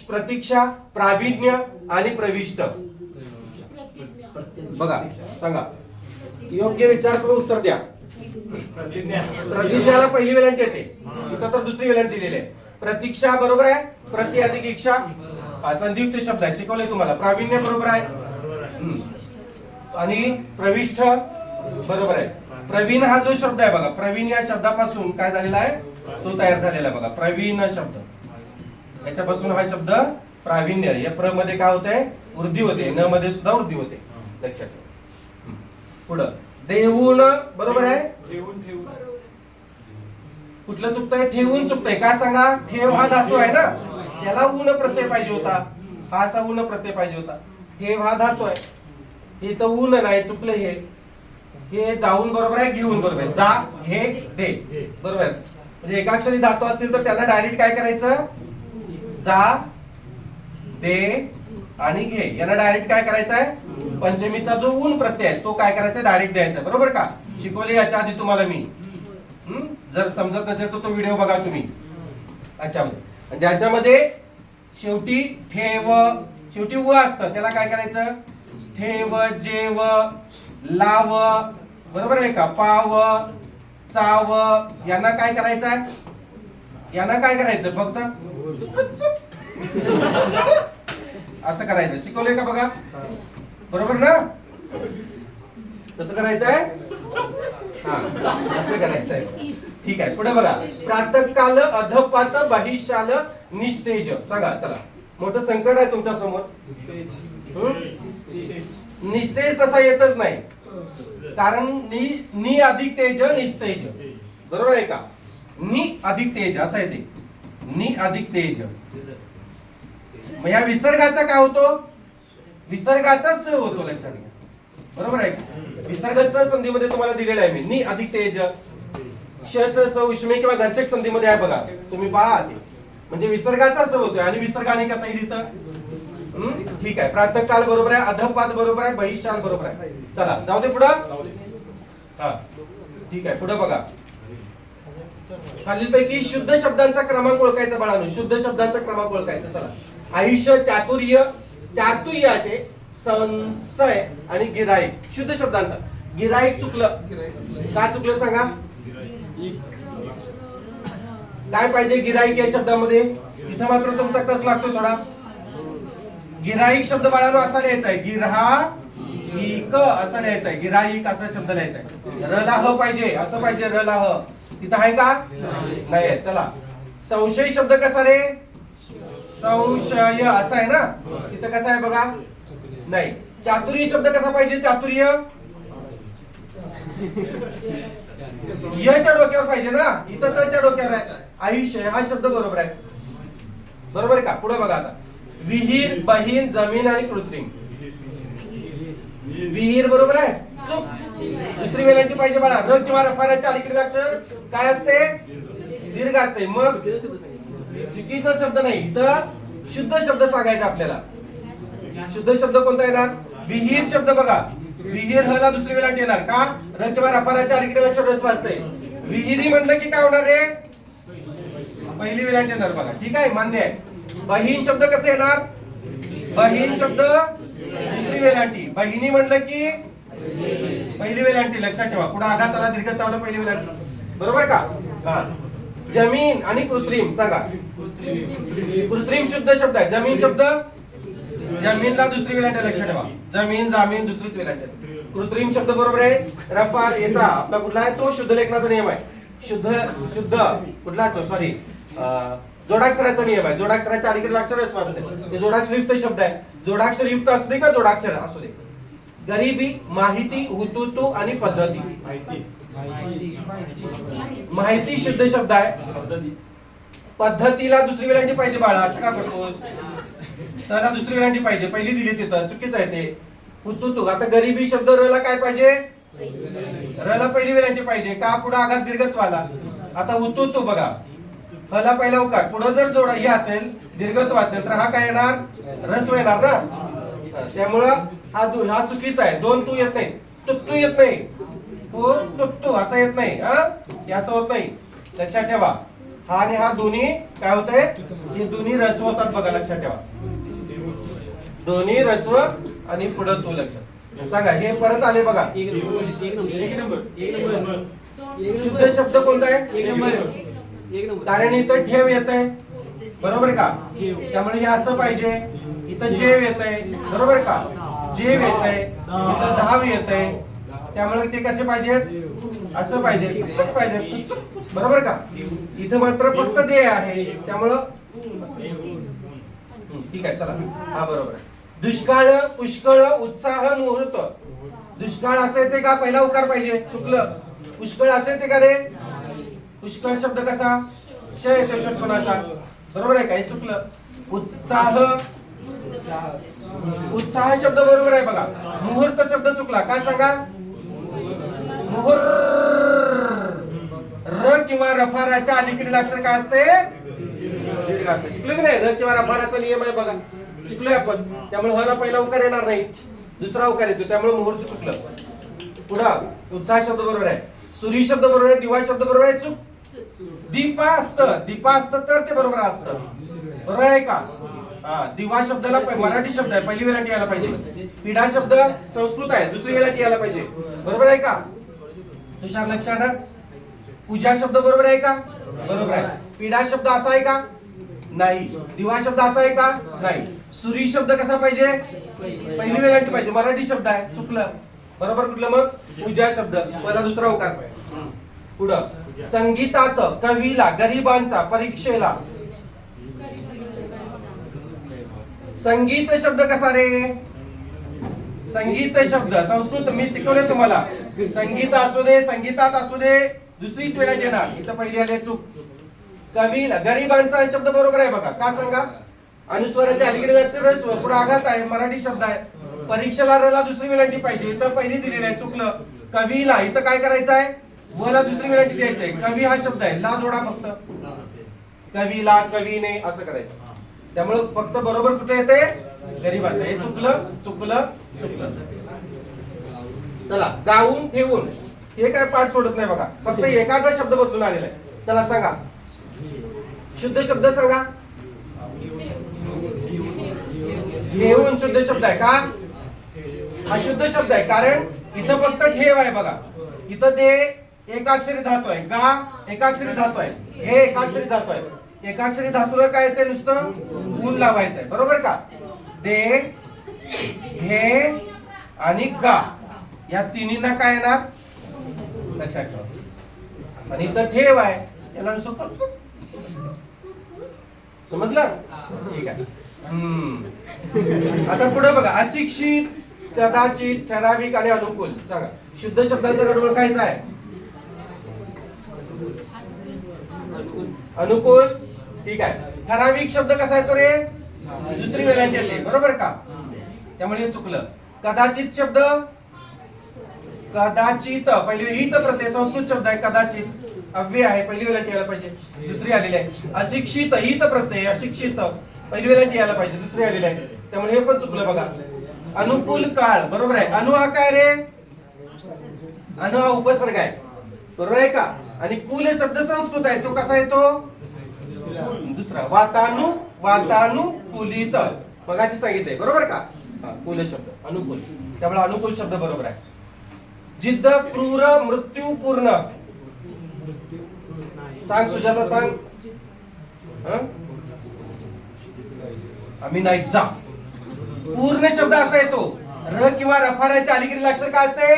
प्रतीक्षा, प्रावीण्य आणि प्रविष्ट. बघा सांगा, योग्य विचार करून उत्तर द्या. प्रतिज्ञाला पहिली वेलांटी येते, इथं तर दुसरी वेलांटी दिलेली आहे. प्रतीक्षा बरोबर आहे, प्रति अधिक इच्छा, संधियुक्त शब्द आहे, शिकवले तुम्हाला. प्रावीण्य बरोबर आहे आणि प्रविष्ट बरोबर आहे. प्रवीण हा जो शब्द आहे बघा, प्रवीण या शब्दापासून काय झालेला आहे, तो तयार झालेला आहे बघा, प्रवीण शब्द. याच्यापासून हा शब्द प्रावीण्य. या प्र मध्ये काय होते, वृद्धी होते, न मध्ये सुद्धा वृद्धी होते, लक्षात ठेवा. पुढं देऊन बरोबर आहे, कुठलं चुकतंय, ठेवून चुकतंय. काय सांगा, ठेव हा धातू आहे ना, त्याला ऊन प्रत्यय पाहिजे होता, हा असा ऊन प्रत्यय पाहिजे होता. ठेव हा धातू आहे, हे तर ऊन नाही, चुकलं हे. हे जाऊन बरोबर आहे, घेऊन बरोबर आहे. जा, घे, दे, बरोबर आहे. म्हणजे एकाक्षरी धातू असतील तर त्यांना डायरेक्ट काय करायचं, जा, दे आणि घे, यांना डायरेक्ट काय करायचं आहे, पंचमीचा जो ऊन प्रत्यय आहे तो काय करायचा, डायरेक्ट द्यायचा, बरोबर का. शिकवले याच्या आधी तुम्हाला मी. जर समजत नसेल तर तो व्हिडिओ बघा तुम्ही. अच्छा, ज्याच्यामध्ये शेवटी ठेव, शेवटी व असतं, त्याला काय करायचं, ठेव, जेव, लाव, बरोबर आहे का, पाव, चाव, यांना काय करायचं आहे, यांना काय करायचं, फक्त असं करायचं. शिकवलंय का बघा, बरोबर ना, कसं करायचं आहे, हा असं करायचं आहे. ठीक आहे, पुढे बघा. प्रातःकाल, अधपात, बहिशाल, निस्तेज. सांगा चला, मोठं संकट आहे तुमच्या समोर. निस्तेज तसा येतच नाही, कारण नि अधिक तेज, निस्तेज, बरोबर आहे का. नि अधिक तेज असं येते, नि अधिक तेज. मग या विसर्गाचा काय होतो, विसर्गाचा स होतो, लक्षात घ्या, बरोबर आहे. विसर्ग स संधीमध्ये तुम्हाला दिलेला आहे मी. नि अधिक तेज, श स उष्मे किंवा घर्षक संधीमध्ये आहे बघा, तुम्ही पहा ते. म्हणजे विसर्गाचा स होतोय आणि विसर्गाने कसा येईल इथं. ठीक आहे, प्रातःकाल बरोबर आहे, अधपात बरोबर आहे, बहिशाल बरोबर आहे. चला जाऊ दे पुढं. हा ठीक आहे, पुढे बघा. खालीलपैकी शुद्ध शब्दांचा क्रमांक ओळखायचा बाळांनो, शुद्ध शब्दांचा क्रमांक ओळखायचा. चला, आयुष्य, चातुर्य, चातुर्य आहे, संशय आणि गिराईक. शुद्ध शब्दांचा. गिराईक चुकलं, का चुकलं सांगा, काय पाहिजे गिराईक या शब्दामध्ये, इथं मात्र तुमचा कस लागतो थोडा. गिराईक शब्द बाळांनो असा लिहायचा आहे, गिरहा गिक असं लिहायचंय, गिराईक असा शब्द लिहायचाय. र ला ह पाहिजे, असं पाहिजे र ला ह. तिथं आहे का? नाही आहे. चला, संशय शब्द कसा रे? संशय असा आहे ना, तिथं कसा आहे बघा? नाही. चातुर्य शब्द कसा पाहिजे? चातुर्य यच्या डोक्यावर पाहिजे ना, इथं तच्या डोक्यावर आहे. आयुष्य हा शब्द बरोबर आहे. बरोबर आहे का? पुढे बघा आता. विहीर, बहीण, जमीन आणि कृत्रिम. विहीर बरोबर आहे, चूक. दुसरी वेलांटी पाहिजे बाळा. र किंवा रफाऱ्याच्या अलीकडे अक्षर काय असते? दीर्घ असते. मग चुकीचा शब्द नाही, इथं शुद्ध शब्द सांगायचा आपल्याला. शुद्ध शब्द कोणता येणार? विहीर शब्द बघा. विहीर ह ला दुसरी वेलांटी येणार का? र किंवा रफाऱ्याच्या अलीकडे अक्षर रस्व असते. विहिरी म्हणलं की काय होणार रे? पहिली वेलांटी येणार बघा. ठीक आहे, मान्य आहे. बहीण शब्द कसे येणार? बहीण शब्द दुसरी वेलांटी. बहिणी म्हटलं की पहिली वेलांटी. लक्षात ठेवा, पुढे आघात आला, दीर्घ चावला, पहिली वेलांटी. बरोबर का? हा. जमीन आणि कृत्रिम सांगा. कृत्रिम शुद्ध शब्द आहे. जमीन शब्द, जमीनला दुसरी वेलांटी. लक्षात ठेवा, जमीन, जामीन दुसरीच वेलांटी. कृत्रिम शब्द बरोबर आहे. रफार याचा आपला कुठला आहे? तो शुद्ध लेखनाचा नियम आहे. शुद्ध कुठला तो? सॉरी, जोडाक्षराचा नियम आहे. जोडाक्षराच्या अलीकडे अक्षर असते, ते जोडाक्षर युक्त शब्द आहे. जोडाक्षर युक्त असू दे का जोडाक्षर असू दे. गरिबी, माहिती, हुतुतू आणि पद्धती. माहिती शुद्ध शब्द आहे. पद्धतीला दुसरी वेलांटी पाहिजे बाळा, असं का करतोस? त्याला दुसरी वेलांटी पाहिजे, पहिली दिली तिथं, चुकीचं आहे ते. हुतुतू. आता गरिबी शब्द र ला काय पाहिजे? र ला पहिली वेलांटी पाहिजे का? पुढे आघात दीर्घत्व आला. आता हुतुतू बघा, हला पहिला उकार, पुढे जर जोडा हे असेल, दीर्घत्व असेल, तर हा काय येणार? रस्व येणार ना. त्यामुळं हा चुकीचा आहे. दोन तू येत नाही, तुत्तू येत नाही, तो तुत्तू असं येत नाही. हे असं होत नाही, लक्षात ठेवा. हा आणि हा दोन्ही काय होत आहे? हे दोन्ही रस्व होतात बघा, लक्षात ठेवा. दोन्ही रस्व आणि पुढे तू. लक्षात सांगा, हे परत आले बघा. एक नंबर. शुद्ध शब्द कोणता आहे? एक नंबर. कारण इथं ठेव येत आहे, बरोबर का? त्यामुळे हे असं पाहिजे. इथं जेव येत आहे, बरोबर का? जेव येत आहे, इथं धाव येत आहे, त्यामुळे ते कसे पाहिजेत? असं पाहिजे, पाहिजे, बरोबर का? इथं मात्र फक्त दे आहे, त्यामुळं ठीक आहे. चला, हा बरोबर आहे. दुष्काळ, पुष्कळ, उत्साह, मुहूर्त. दुष्काळ असं येते का? पहिला उकार पाहिजे, चुकलं. पुष्कळ असं येते का रे? पुष्कळ शब्द कसा? क्षय षटकोनाचा, बरोबर आहे का? हे चुकलं. उत्साह शब्द बरोबर आहे बघा. मुहूर्त शब्द चुकला. काय सांगा? मुहूर्त. र किंवा रफाराच्या अलीकडील अक्षर काय असते? दीर्घ असते. शिकलो की नाही? र किंवा रफाराचा नियम आहे बघा, शिकलोय आपण. त्यामुळे हला पहिला उकार येणार नाही, दुसरा उकार येतो, त्यामुळे मुहूर्त चुकलं. पुढं उत्साह शब्द बरोबर आहे. सूर्य शब्द बरोबर आहे. दिवा शब्द बरोबर आहे, चूक. दीपा असतं तर ते बरोबर असतं, बरोबर आहे का? दिवा शब्दाला मराठी शब्द आहे, पहिली वेलांटी यायला पाहिजे. पिढा शब्द संस्कृत आहे, दुसरी वेलांटी यायला पाहिजे, बरोबर आहे का? तुषार लक्षात. पूजा शब्द बरोबर आहे का? बरोबर आहे. पिढा शब्द असा आहे का? नाही. दिवा शब्द असा आहे का? नाही. सूर्य शब्द कसा पाहिजे? पहिली वेलांटी पाहिजे, मराठी शब्द आहे, चुकलं. बरोबर कुठलं मग? पूजा शब्द, पहिला दुसरा उकार. पुढं संगीतात, कवीला, गरिबांचा, परीक्षेला. संगीत शब्द कसा रे? संगीत शब्द संस्कृत मी शिकवले तुम्हाला. संगीत असू दे, संगीतात असू दे, दुसरीच वेळा येणार. इथं पहिली आले चूक. कवीला, गरिबांचा शब्द बरोबर आहे बघा. का सांगा? अनुस्वाराच्या अलीकडे अक्षर रस्व, पुढे आघात आहे, मराठी शब्द आहे. परीक्षेला रला दुसरी वेलांटी पाहिजे, इथं पहिली दिलेली आहे, चुकलं. कवीला इथं काय करायचं आहे? वला दुसरी वेलांटी द्यायची आहे. कवी हा शब्द आहे, ला जोडा फक्त. कवीला, कवीने असं करायचं. त्यामुळे फक्त बरोबर कुठे येते? गरिबाचं. हे चुकलं, चुकलं, चुकलं. चला, गाऊन, ठेवून, हे काय पाठ सोडत नाही बघा, फक्त एखादा शब्द बदलून आलेला आहे. चला सांगा, शुद्ध शब्द सांगा. घेऊन शुद्ध शब्द आहे का? हा शुद्ध शब्द आहे, कारण इथं फक्त ठेव आहे बघा. इथं ते एकाक्षरी धातू आहे, गा एकाक्षरी धातू आहे, हे एकाक्षरी धातू आहे. एकाक्षरी धातूला काय येते? नुसतं ऊन लावायचंय, बरोबर का? दे, घे, आणि गा या तिन्हींना काय येणार लक्षात ठेवा. आणि इथं ठेव आहे याला सोपं समजलं ठीक आहे. आता पुढे बघा अशिक्षित, कदाचित, ठराविक आणि अनुकूल. सांगा शुद्ध शब्दांचा गट ओळखायचा आहे. अनुकूल ठीक आहे. ठराविक शब्द कसा येतो रे दुसरी वेलांटी येते बरोबर का, त्यामुळे हे चुकलं. कदाचित शब्द कदाचित पहिली हित प्रत्यय संस्कृत शब्द आहे. कदाचित अव्यय आहे पहिली वेलांटी यायला पाहिजे दुसरी आलेली आहे. अशिक्षित हित प्रत्यय अशिक्षित पहिली वेलांटी यायला पाहिजे दुसरी आलेली आहे त्यामुळे हे पण चुकलं बघा. अनुकूल काळ बरोबर आहे. अनु हा काय रे अनु हा उपसर्ग आहे बरोबर आहे का. आणि कुल हे शब्द संस्कृत आहे तो कसा येतो दुसरा वातानु वातानुकूलित मगाशी सांगितले बरोबर का. कुल शब्द अनुकूल त्यामुळे अनुकूल शब्द बरोबर आहे. जिद्द क्रूर मृत्यू पूर्ण सांग सुजाता सांग. आम्ही नाही जा पूर्ण शब्द असा येतो र किंवा रफाराच्या अलीकडील अक्षर काय असते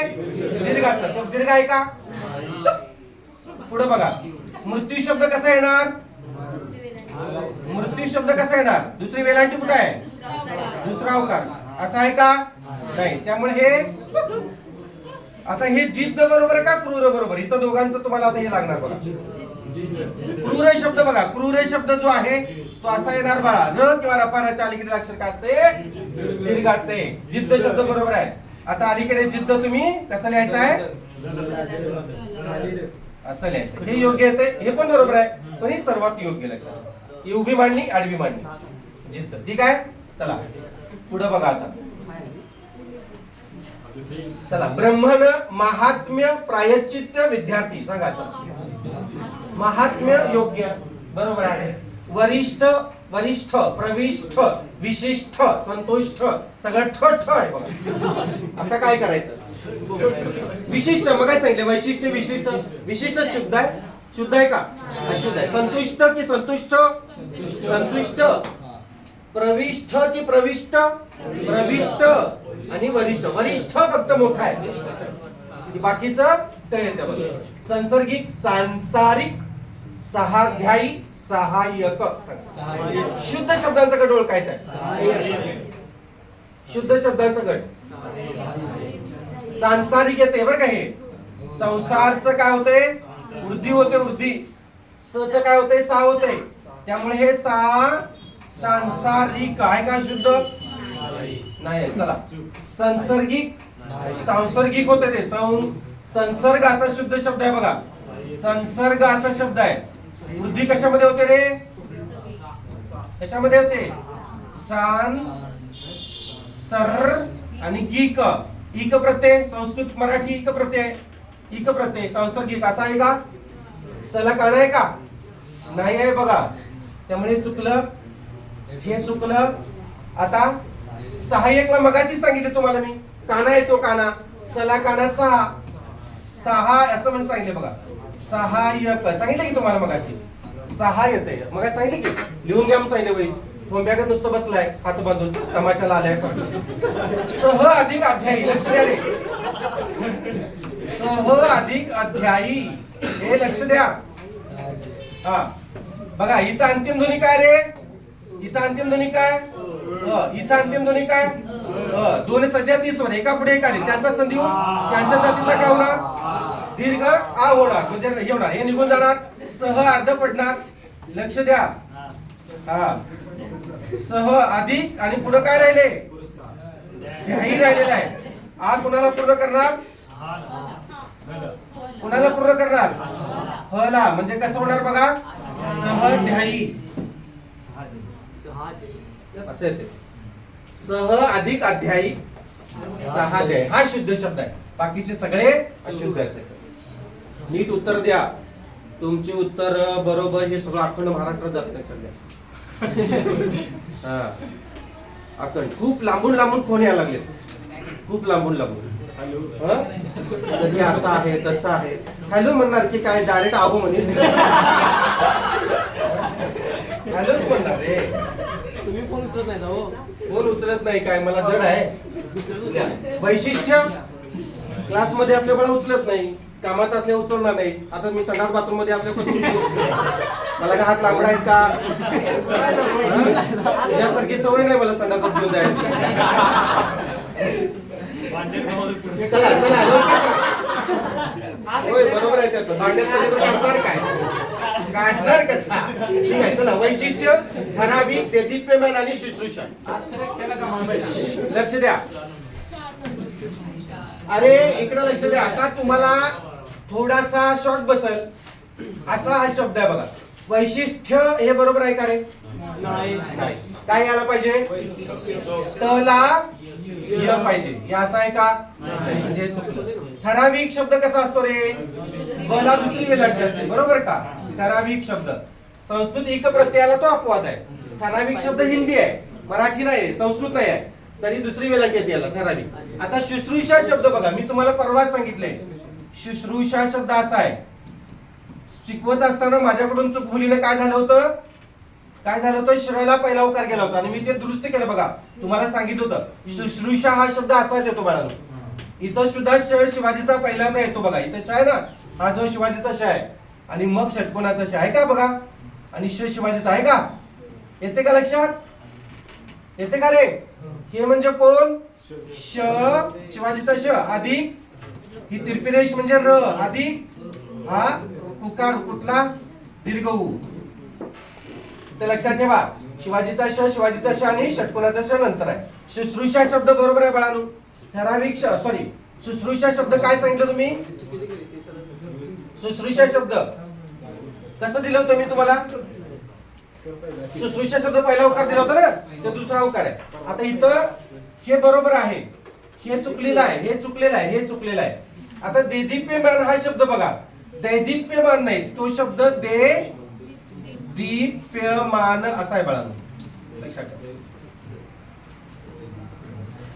दीर्घ असतं. तो दीर्घ आहे का पुढे बघा. मृत्यू शब्द कसा येणार मृत्यू शब्द कसा येणार दुसरी वेलांटी कुठे आहे दुसरा अवकार असा आहे का नाही त्यामुळे हे आता हे जिद्द बरोबर का क्रूर बरोबर इथं दोघांचं तुम्हाला आता हे लागणार बघा. क्रूर शब्द बघा क्रूर शब्द जो आहे तो असा येणार बाळा र किंवा रफाराच्या अलीकडील अक्षर काय असते दीर्घ असते. जिद्द शब्द बरोबर आहे. आता अलीकडे जिद्द तुम्ही कसं लिहायचं आहे असं लिहायचं हे योग्य येते हे पण बरोबर आहे पण हे सर्वात योग्य लक्षात. ही उभी मांडणी आडवी मांडणी जिद्द ठीक आहे. चला पुढे बघा आता चला. ब्रह्मण महात्म्य प्रायश्चित्त विद्यार्थी सांगा. महात्म्य योग्य बरोबर आहे. वरिष्ठ वरिष्ठ प्रविष्ठ विशिष्ट संतुष्ट सगळं ठ ठ आहे बघा. आता काय करायचं विशिष्ट मग काय सांगितलं वैशिष्ट्य विशिष्ट विशिष्ट शुद्ध आहे शुद्ध आहे का अशुद्ध आहे. संतुष्ट की संतुष्ट संतुष्ट प्रविष्ट की प्रविष्ट प्रविष्ट आणि वरिष्ठ वरिष्ठ फक्त मोठा आहे बाकीचं ट येतं बघा. संसर्गिक सांसारिक सहाध्यायी सहाय्यक शुद्ध शब्दांचा गट ओळखायचा आहे. शुद्ध शब्दांचा गट सांसारिक येते बरं का. हे संसारचं काय होतंय वृद्धी होते वृद्धी स च काय होते सा होते त्यामुळे हे सा सांसारिक आहे का शुद्ध नाही. चला संसर्गिक सांसर्गिक होते ते संसर्ग असा शुद्ध शब्द आहे बघा. संसर्ग असा शब्द आहे. वृद्धी कशामध्ये होते रे कशामध्ये होते सान सर आणि गीक इक प्रत्यय संस्कृत मराठी इक प्रत्यय इक प्रत्यय सांसर्गिक असा आहे का सला काना आहे का नाही आहे बघा त्यामुळे चुकलं हे चुकलं. आता सहाय्यकला मगाशी सांगितलं तुम्हाला मी काना येतो काना सला काना सहा सहा असं म्हणून सांगितलं बघा. सहाय्यक सांगितलं की तुम्हाला मगाशी सहा येते मग सांगितलं की लिहून घ्या सांगितलं बाई ठोंब्याकडे नुसतं बसलाय हात बांधून तमाशाला आलाय. सह अधिक अध्यायी लक्ष द्या रे सह अधिक अध्यायी हे लक्ष द्या. हा बघा इथं अंतिम ध्वनी काय रे इथं अंतिम ध्वनी काय इथं अंतिम ध्वनी काय दोन सजाती स्वर एका पुढे एक आले त्यांचा संधी होऊन त्यांच्या जातीला काय होणार दीर्घ आ होणार म्हणजे हे होणार हे निघून जाणार सह अर्ध पडणार लक्ष द्या. हा सह अधिक आणि पुढे काय राहिले ध्यायी राहिलेला आहे. आ कुणाला पूर्ण करणार कुणाला पूर्ण करणार हला म्हणजे कसं होणार बघा सह ध्यायी असं येते. सह अधिक अध्यायी सहाध्यायी हा शुद्ध शब्द आहे बाकीचे सगळे अशुद्ध आहेत. नीट उत्तर द्या तुमचे उत्तर बरोबर हे सगळं अखंड महाराष्ट्रात जात सध्या. अखंड खूप लांबून लांबून फोन यायला लागलेत खूप लांबून लांबून कधी असं आहे तसं आहे हॅलो म्हणणार की काय डायरेक्ट आहो म्हणेल हॅलोच म्हणणार रे तुम्ही फोन उचलत नाही फोन उचलत नाही काय मला जड आहे वैशिष्ट्य क्लासमध्ये असल्यामुळे उचलत नाही, कामात असले उचलणार नाही. आता मी संडास बाथरूम मध्ये असल्यापासून मला का हात लांबडा आहेत का? तुझ्यासारखी सवय नाही मला संडासात घेऊन जायची. चला चला होय बरोबर आहे त्याचं. भांड्यात काढणार काय, काढणार कसा? ठीक आहे चला. वैशिष्ट्य ठराविक, देदीप्यमान आणि शुश्रूषा. लक्ष द्या. अरे इकडे लक्ष द्या. आता तुम्हाला थोडासा शॉक बसल असा हा शब्द आहे बघा. वैशिष्ट्य हे बरोबर आहे का रे? नाही. काय यायला पाहिजे? तला य पाहिजे. हे असं आहे का? म्हणजे चुकलं. ठराविक शब्द कसा असतो रे? वला दुसरी वेलांटी असते बरोबर का? ठराविक शब्द संस्कृत एक प्रत्ययाला तो अपवाद आहे. ठराविक शब्द हिंदी आहे, मराठी नाही, संस्कृत नाही आहे, तरी दुसरी वेलांटी येते याला ठराविक. आता शुश्रूषा शब्द बघा, मी तुम्हाला परवाच सांगितले. शुश्रूषा शब्द असा आहे. शिकवत असताना माझ्याकडून चूक मुलीने काय झालं होतं? श्रला पहिला उकार गेला होता आणि मी ते दुरुस्त केलं बघा. तुम्हाला सांगितलं होतं शुश्रूषा हा शब्द असाच येतो बाळांनो. इथं सुद्धा शिवाजीचा पहिल्यांदा येतो बघा. इथं श आहे ना, हा जो शिवाजीचा श आहे आणि मग षटकोणाचा श आहे का बघा, आणि शिवाजीचा आहे का? येते का लक्षात? येते का रे? हे म्हणजे कोण? शिवाजीचा श अधिक ही तिरपी रेष म्हणजे र अधिक हा उकार कुठला? दीर्घ उ. तर लक्षात ठेवा, शिवाजीचा श आणि षटकोणाचा श नंतर आहे. शुश्रूषा शब्द बरोबर आहे बाळांनो. ठराविक सॉरी शुश्रूषा शब्द काय सांगितलं तुम्ही? शुश्रूषा शब्द कसं दिलं होतं मी तुम्हाला? शुश्रूषा शब्द पहिला उकार दिला होता ना, तो दुसरा उकार आहे. आता इथं हे बरोबर आहे, हे चुकलेलं आहे, हे चुकलेलं आहे, हे चुकलेलं आहे. आता देदीप्यमान हा शब्द बघा, दैदिप्यमान नाही, तो शब्द दीप्यमान असा आहे बाळांनो. लक्षात ठेवा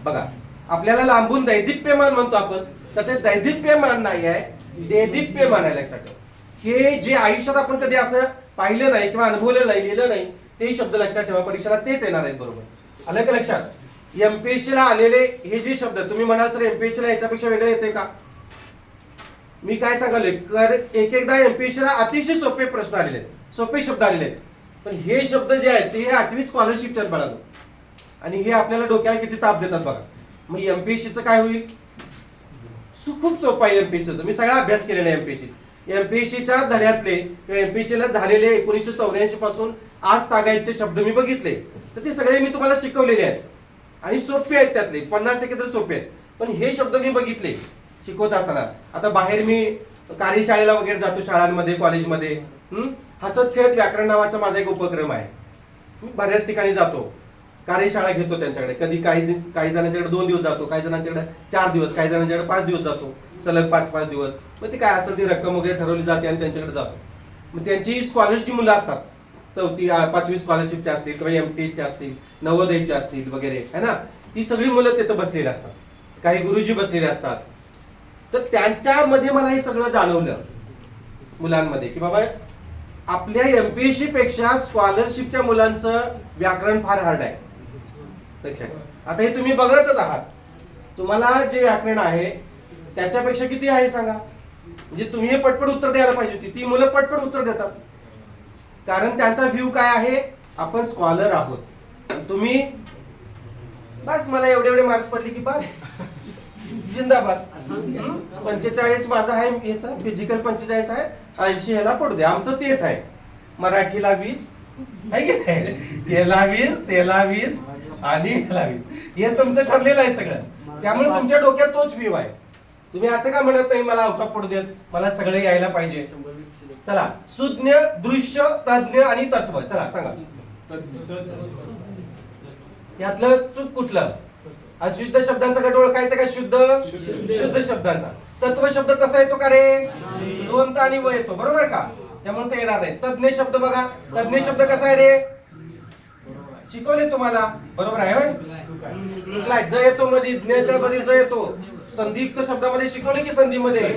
बघा. आपल्याला लांबून दैदिप्यमान म्हणतो आपण, तर ते दैदिप्यमान नाही आहे, देदीप्यमान आहे. लक्षात ठेवा. हे जे आयुष्यात आपण कधी असं पाहिलं नाही किंवा अनुभवलं नाही, लिहिलं नाही, ते शब्द लक्षात ठेवा. परीक्षेला तेच येणार आहेत बरोबर. आलं का लक्षात? एमपीएससी ला आलेले हे जे शब्द तुम्ही म्हणाल सर एमपीएससी ला याच्यापेक्षा वेगळे येते का? मी काय सांगाले, एक एकदा एमपीएससी ला अतिशय सोपे प्रश्न आलेले आहेत, सोपे शब्द आलेले आहेत, पण हे शब्द जे आहेत ते 8वी स्कॉलरशिपच्या बनवलं आणि हे आपल्याला डोक्याला किती ताप देतात बघा. मग एमपीएससीचं काय होईल? खूप सोपं आहे एमपीएससीचं. मी सगळा अभ्यास केलेला आहे एमपीएससी. एमपीएससीच्या धड्यातले किंवा एमपीएससीला झालेले 1984 पासून आज तागायचे शब्द मी बघितले, तर ते सगळे मी तुम्हाला शिकवलेले आहेत आणि सोपे आहेत. त्यातले 50% तर सोपे आहेत, पण हे शब्द मी बघितले शिकवत असताना. आता बाहेर मी कार्यशाळेला वगैरे जातो, शाळांमध्ये कॉलेजमध्ये, हसत खेळत व्याकरण नावाचा माझा एक उपक्रम आहे. मी बऱ्याच ठिकाणी जातो, कार्यशाळा घेतो त्यांच्याकडे. कधी काही जणांच्याकडे 2 दिवस जातो, काही जणांच्याकडे 4 दिवस, काही जणांच्याकडे 5 दिवस जातो, सलग 5-5 दिवस. मग ते काय असेल ती रक्कम वगैरे ठरवली जाते आणि त्यांच्याकडे जातो. मग त्यांची स्कॉलरची मुलं असतात, 4थी 5वी स्कॉलरशिपचे असतील किंवा एमटीएसचे असतील, नवोदयचे असतील वगैरे है ना, ती सगळी मुलं तिथं बसलेली असतात, काही गुरुजी बसलेले असतात. तर त्यांच्यामध्ये मला हे सगळं जाणवलं मुलांमध्ये की बाबा आपल्या एमपीएससी पेक्षा स्कॉलरशिपच्या मुलांचं व्याकरण फार हार्ड आहे. लक्षात. आता हे तुम्ही बघतच आहात, तुम्हाला जे व्याकरण आहे त्याच्यापेक्षा किती आहे सांगा. म्हणजे तुम्ही हे पटपट उत्तर द्यायला पाहिजे होती, ती मुलं पटपट उत्तर देतात. कारण त्यांचा व्ह्यू काय आहे, आपण स्कॉलर आहोत. तुम्ही बस मला एवढे मार्क्स पडले की बस जिंदाबाद. 45 माझा आहे याचा, फिजिकल 45 आहे, 80 ह्याला पडू दे. आमचं तेच आहे. मराठीला 20 आहे की नाही, याला 20, त्याला 20 आणि याला 20. हे तुमचं ठरलेलं आहे सगळं. त्यामुळे तुमच्या डोक्यात तोच व्ह्यू आहे. तुम्ही असं का म्हणत नाही मला अवकाश पडू देत, मला सगळं यायला पाहिजे. चला, सुज्ञ, दृश्य, तज्ञ आणि तत्व. चला सांगा यातलं चूक कुठलं? अशुद्ध शब्दांचा गट ओळखायचा का शुद्ध शब्दांचा? तत्व शब्द तसा येतो का रे? 2 आणि व येतो बरोबर का? त्यामुळे ते येणार नाही. तज्ञ शब्द बघा, तज्ञ शब्द कसा आहे रे? शिकवले तुम्हाला बरोबर आहे होय? चुकलाय. ज येतो मध्ये, ज्ञाच्या मध्ये ज येतो. संधियुक्त शब्दामध्ये शिकवले की संधीमध्ये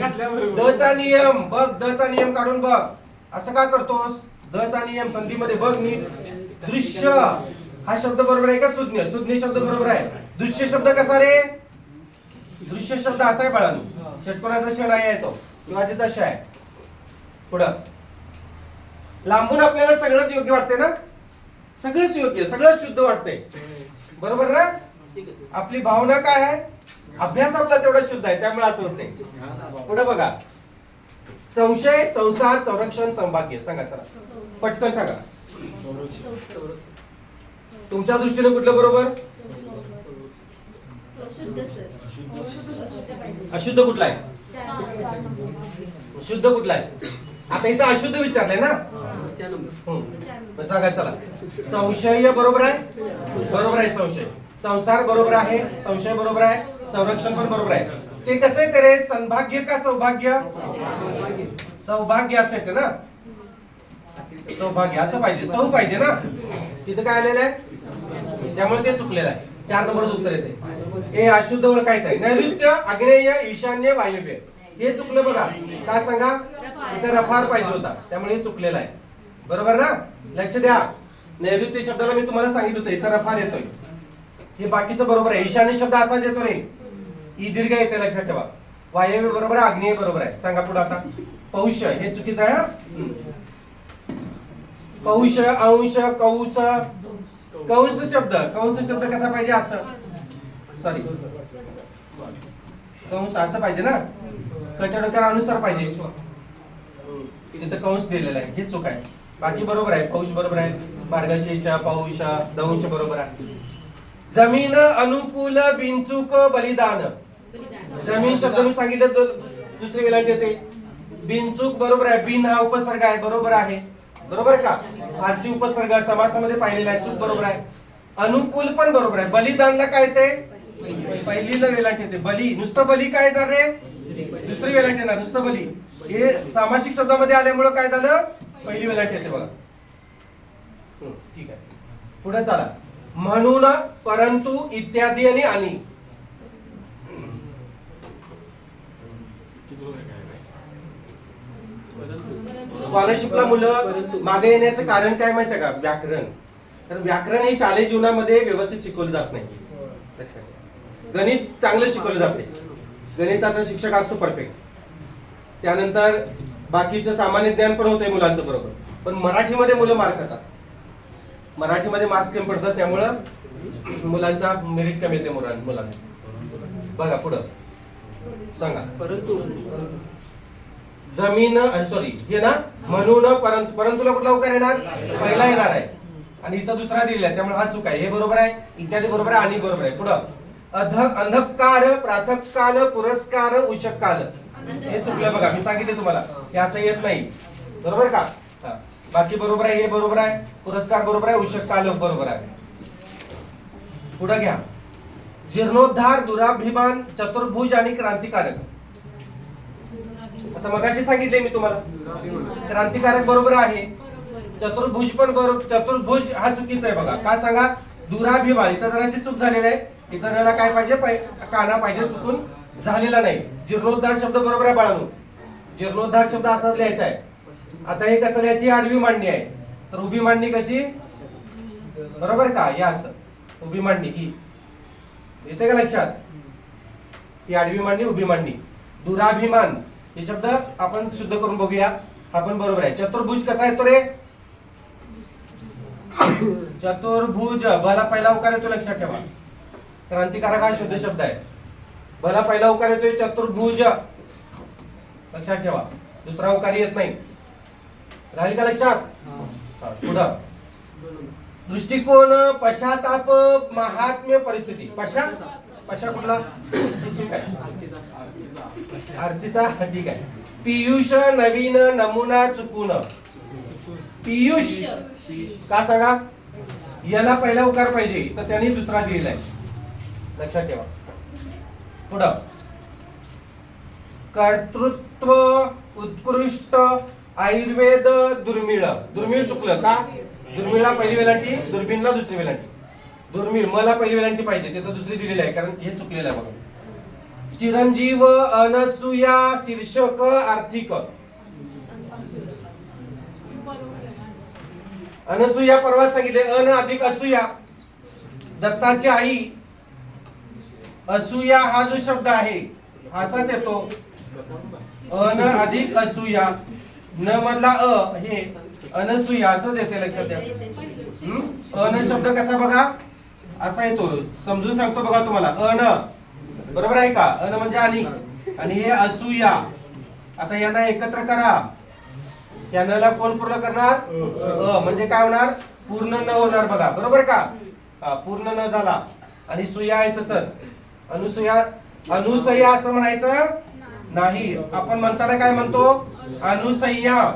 द चा नियम बघ, द चा नियम काढून बघ. असं का करतोस? द चा नियम संधीमध्ये बघ नीट. दृश्य हा शब्द बरोबर आहे का? सुज्ञ शब्द बरोबर आहे. दृश्य शब्द कसा रे? दृश्य शब्द असा आहे बाळांनो, षटकोनाचा ष नाही आहे तो, शिवाजीचा श आहे. पुढं लांबून आपल्याला सगळंच योग्य वाटते ना, सगळंच योग्य, सगळं शुद्ध वाटतंय, बरोबर ना? आपली भावना काय आहे? अभ्यास आपला तेवढा शुद्ध आहे, त्यामुळे असं होते. पुढे बघा, संशय, संसार, संरक्षण, सौभाग्य. सांगा चला पटकन सांगा. तुमच्या दृष्टीने कुठलं बरोबर? अशुद्ध कुठला आहे? शुद्ध कुठला आहे? आता इथं अशुद्ध विचारलंय ना, सांगा चला. संशय बरोबर आहे, बरोबर आहे संशय. संसार बरोबर आहे, संशय बरोबर आहे, संरक्षण पण बरोबर आहे. ते कसं आहे रे, सौभाग्य का सौभाग्य? सौभाग्य असं येते ना, सौभाग्य असं पाहिजे, सौ पाहिजे ना. तिथं काय आलेलं आहे, त्यामुळे ते चुकलेलं आहे. 4 नंबरच उत्तर येते. हे अशुद्ध ओळखायचं आहे. नैऋत्य, आग्नेय, ईशान्य, वायव्य हे चुकलं बघा. काय सांगा, इथं रफार पाहिजे होता, त्यामुळे हे चुकलेलं आहे. बरोबर ना? लक्ष द्या, नैऋत्य शब्दाला मी तुम्हाला सांगितलं होतं इथं रफार येतोय, हे बाकीचं बरोबर आहे. ईशान्य शब्द असाच येतो रे, ई दीर्घ येते, लक्षात ठेवा. वायव्य बरोबर आहे, आग्नेय बरोबर आहे. सांगा पुढे आता. पौष हे चुकीचं आहे. पौष, अंश, कौस, कंस शब्द कसा पाहिजे? असं, सॉरी, कंस असं पाहिजे ना, कच्या डोक्याला अनुसार पाहिजे. इथे कंस दिलेला आहे, हे चूक आहे. बाकी बरोबर आहे. पौष बरोबर आहे, मार्गशीर्ष, पौष, दंश बरोबर आहे. जमीन, अनुकूल, बिनचूक, बलिदान. जमीन शब्द मी सांगितलं, दुसरी वेळा येते. बिनचूक बरोबर आहे, बिन हा उपसर्ग आहे, बरोबर आहे. बरोबर का? फारसी उपसर्ग समासामध्ये पाहिलेला आहे, चूक बरोबर आहे. अनुकूल पण बरोबर आहे. बलिदानला काय येते? पहिलीला वेलांट येते. बली, नुसतं बली काय येणार रे? दुसरी वेलांट येणार, नुसतं बली. हे सामासिक शब्दामध्ये आल्यामुळे काय झालं, पहिली वेलांट येते बघा. ठीक आहे, पुढे चला. म्हणून, परंतु, इत्यादी आणि आणि. स्कॉलरशिपला मुलं मागे येण्याचं कारण काय माहितीये का? व्याकरण. तर व्याकरण हे शालेय जीवनामध्ये व्यवस्थित शिकवलं जात नाही. गणित चांगलं शिकवलं जाते, गणिताचा शिक्षक असतो परफेक्ट. त्यानंतर बाकीचं सामान्य ज्ञान पण होतंय मुलांचं बरोबर. पण मराठीमध्ये मुलं मार्क खातात, मराठीमध्ये मार्क्स कमी पडतात, त्यामुळं मुलांचा मेरिट कमी येते मुलांना. बघा पुढं सांगा. परंतु, जमीन, सॉरी हे ना, म्हणून, परंतु. परंतुला कुठला उकार येणार? पहिला येणार आहे, आणि इथं दुसरा दिलेला आहे, त्यामुळे हा चूक आहे. हे बरोबर आहे, इत्यादी बरोबर आहे, आणि बरोबर आहे. पुढं अंधकार, प्रातःकाल, पुरस्कार, उषकाल हे चुकलं बघा. मी सांगितले तुम्हाला हे असं येत नाही, बरोबर का? बाकी बरोबर आहे, हे बरोबर आहे, पुरस्कार बरोबर आहे, उषकाल बरोबर आहे. पुढे घ्या. जीर्णोद्धार, दुराभिमान, चतुर्भुज आणि क्रांतिकारक. आता मगाशी सांगितले मी तुम्हाला, क्रांतिकारक बरोबर आहे, चतुर्भुज पण बरोबर. चतुर्भुज हा चुकीचा आहे बघा. काय सांगा? दुराभिमान, इथं जराशी चूक झालेली आहे. इथं याला काय पाहिजे? काना पाहिजे, चुकून झालेला नाही. जीर्णोद्धार शब्द बरोबर आहे बाळांनो, जीर्णोद्धार शब्द असाच लिहायचा आहे. आता हे कसं लिहायची? आडवी मांडणी आहे, तर उभी मांडणी कशी? बरोबर का? या असं उभी मांडणी ही येते का लक्षात? ही आडवी मांडणी, उभी मांडणी. दुराभिमान हे शब्द आपण शुद्ध करून बघूया, हा पण बरोबर आहे. चतुर्भुज कसा येतो रे? चतुर्भुज, भला पहिला उकार येतो, लक्षात ठेवा. क्रांतिकारक हा शुद्ध शब्द आहे, भला पहिला उकार येतोय चतुर्भुज, लक्षात ठेवा. दुसरा उकार येत नाही, राहील का लक्षात? पुढं दृष्टिकोन, पश्चाताप, महात्म्य, परिस्थिती. पशा कुठला? अर्चीचा, ठीक आहे. पियुष, नवीन, नमुना, चुकून. पियुष का सांगा? याला पहिला उकार पाहिजे, तर त्यांनी दुसरा दिलेला आहे, लक्षात ठेवा. पुढं कर्तृत्व, उत्कृष्ट, आयुर्वेद, दुर्मिळ. दुर्मिळ चुकलं का? दुर्मिळला पहिली वेलांटी, दुर्बीनला दुसरी वेलांटी. दुर्मिळ मला पहिली वेलांटी पाहिजे, ते तर दुसरी दिलेली आहे, कारण हे चुकलेलं आहे बघा. चिरंजीव, अनसूया, शीर्षक, आर्थिक. अनसूया परवा सांगितले, अन अधिक असूया, दत्ताची आई, असूया हा जो शब्द आहे असाच येतो, अन अधिक असूया, न मधला हे अनसूया असंच येते, लक्षात द्या. अन शब्द कसा बघा असा येतो, समजून सांगतो बघा तुम्हाला. अन बरोबर आहे का, अन म्हणजे आणि हे असूया. आता यांना एकत्र करा, या न ला कोण पूर्ण करणार, म्हणजे काय होणार, पूर्ण न होणार बघा, बरोबर का. पूर्ण न झाला, आणि सुया आहे तसंच. अनुसया असं म्हणायचं नाही. आपण म्हणताना काय म्हणतो, अनुसय्या,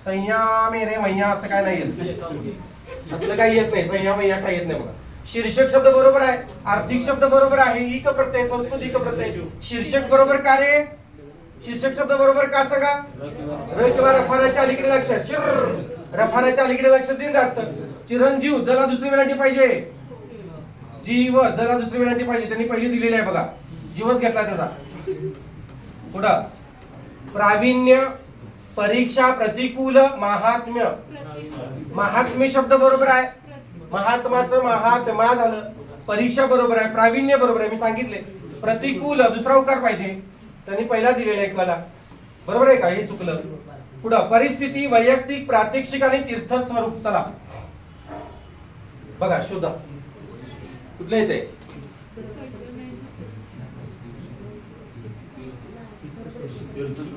सय्या मेरे मैया असं काय नाही येत, असलं काही येत नाही, सय्या मैया काही येत नाही बघा. शीर्षक शब्द बरोबर आहे, आर्थिक शब्द बरोबर आहे, इक प्रत्यय, संस्कृत इक प्रत्यय. शीर्षक बरोबर का रे, शीर्षक शब्द बरोबर का सांगा, र किंवा रफाराच्या अलीकडे अक्षर चिर, रफाराच्या अलीकडे अक्षर दीर्घ असतं. चिरंजीव ज्याला दुसरी वेलांटी पाहिजे, जीव ज्याला दुसरी वेलांटी पाहिजे, त्यांनी पहिली दिलेली आहे बघा, जीवच घेतला त्याचा. पुढं प्रावीण्य, परीक्षा, प्रतिकूल, महात्म्य. महात्म्य शब्द बरोबर आहे, महात्माचं महात्मा झालं. परीक्षा बरोबर आहे, प्रावीण्य बरोबर आहे, मी सांगितले. प्रतिकूल दुसरा उकार पाहिजे, त्यांनी पहिला दिलेला आहे मला, बरोबर आहे का, हे चुकलं. पुढं परिस्थिती, वैयक्तिक, प्रात्यक्षिक आणि तीर्थ स्वरूप. चला बघा, शोधा कुठलं येते.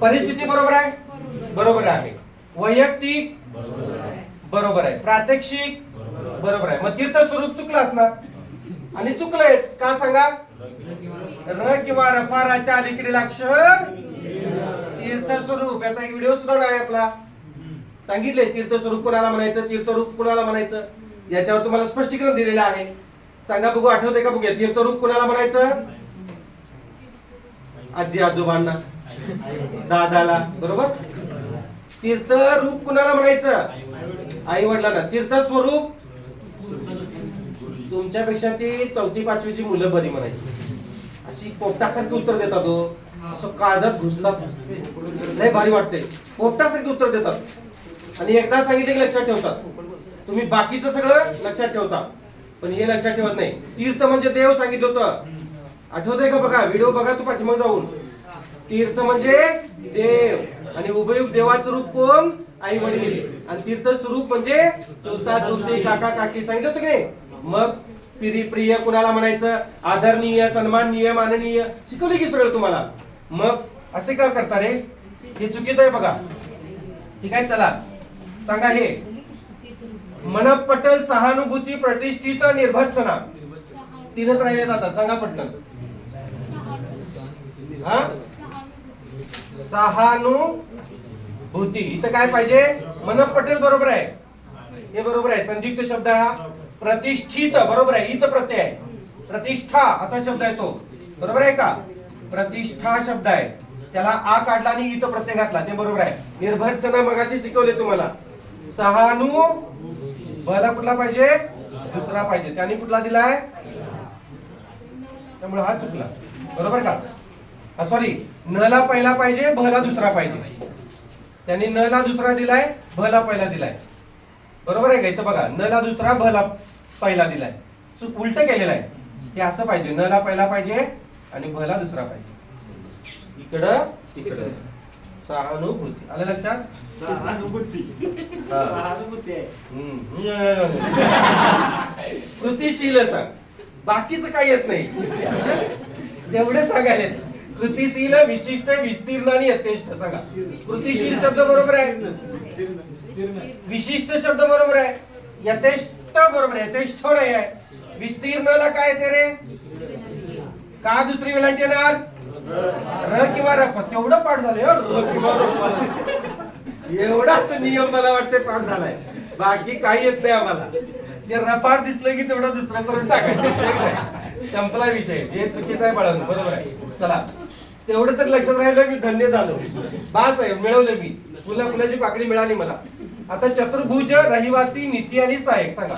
परिस्थिती बरोबर आहे, बरोबर आहे. वैयक्तिक बरोबर आहे, प्रात्यक्षिक बरोबर आहे. मग तीर्थ स्वरूप चुकलं असणार, आणि चुकलंच का सांगा, र किंवा रफाराच्या अलीकडील अक्षर तीर्थ स्वरूप. याचा एक व्हिडिओ सुद्धा आहे आपला, सांगितले तीर्थ स्वरूप कुणाला म्हणायचं, तीर्थरूप कुणाला म्हणायचं, याच्यावर तुम्हाला स्पष्टीकरण दिलेलं आहे. सांगा बघू, आठवते का बघूया. तीर्थरूप कुणाला म्हणायचं, आजी आजोबांना, दादाला, बरोबर. तीर्थरूप कुणाला म्हणायचं, आई वडिलांना. तीर्थ स्वरूप तुमच्यापेक्षा ती 4वी 5वीची मुलं बरी म्हणायची, अशी पोपटासारखी उत्तर देतात हो, असं काळजात घुसतात, लय भारी वाटते, पोपटासारखी उत्तर देतात. आणि एकदा सांगितले की लक्षात ठेवतात. तुम्ही बाकीचं सगळं लक्षात ठेवता, पण हे लक्षात ठेवत नाही. तीर्थ म्हणजे देव सांगितलं होतं, आठवतंय का बघा, व्हिडिओ बघा तू पाठीमाग जाऊन. तीर्थ म्हणजे देव, आणि उभययुग देवाचं रूप कोण, आई वडील. आणि तीर्थ स्वरूप म्हणजे चुलता चुलती, काका काकी, सांगितलं होतं की नाही. मग प्रिय कुणाला म्हणायचं, आदरणीय, सन्माननीय, माननीय, शिकवले की सगळं तुम्हाला. मग असे का करता रे, हे चुकीचं आहे बघा. ठीक आहे, चला सांगा. हे मनपटल, सहानुभूती, प्रतिष्ठित, निर्भत्सना, तीनच राहिले आता, सांगा पटकन. हा, सहानुभूती. इथं काय पाहिजे, मनपटेल बरोबर आहे, हे बरोबर आहे. संयुक्त शब्द हा. प्रतिष्ठित बरोबर आहे, इथं प्रत्यय आहे. प्रतिष्ठा असा शब्द आहे तो, बरोबर आहे का. प्रतिष्ठा शब्द आहे, त्याला आ काढला आणि इथं प्रत्यय घातला, ते बरोबर आहे. निर्भत्सना मगाशी शिकवले तुम्हाला. सहानु बला कुठला पाहिजे, दुसरा पाहिजे, त्याने कुठला दिलाय, त्यामुळे हा चुकला, बरोबर का. सॉरी, न ला पहिला पाहिजे, भ ला दुसरा पाहिजे, त्यांनी न ला दुसरा दिलाय, भ ला पहिला दिलाय, बरोबर आहे का. इथं बघा, न ला दुसरा, भ ला पहिला दिलाय, उलट केलेलं आहे. हे असं पाहिजे, न ला पहिला पाहिजे आणि भ ला दुसरा पाहिजे. इकडं तिकडं. सहानुभूती आलं लक्षात. सहानुभूती. कृतिशील सांग, बाकीचं काही येत नाही, तेवढे सांगायला. कृतिशील, विशिष्ट, विस्तीर्ण आणि यथेष्ट. सांगा. कृतिशील शब्द बरोबर आहे, विशिष्ट शब्द बरोबर आहे, यथेष्ट बरोबर आहे, यथेष्ट नाही आहे. विस्तीर्णला काय येते रे, का दुसरी वेलांटी येणार, र किंवा रफ. तेवढं पाठ झालंय, र किंवा रफ, एवढाच नियम मला वाटते पाठ झालाय, बाकी काही येत नाही आम्हाला. ते रफार दिसलं की तेवढं दुसरं करून टाकायचं, संपला विषय. हे चुकीचं आहे बाळांनो, बरोबर आहे. चला, तेवढं तर लक्षात राहिलं, मी धन्य झालो. बास आहे, मिळवलं मी, फुलाची पाकळी मिळाली मला. आता चतुर्भुज, रहिवासी, नीती आणि सहाय्यक. सांगा.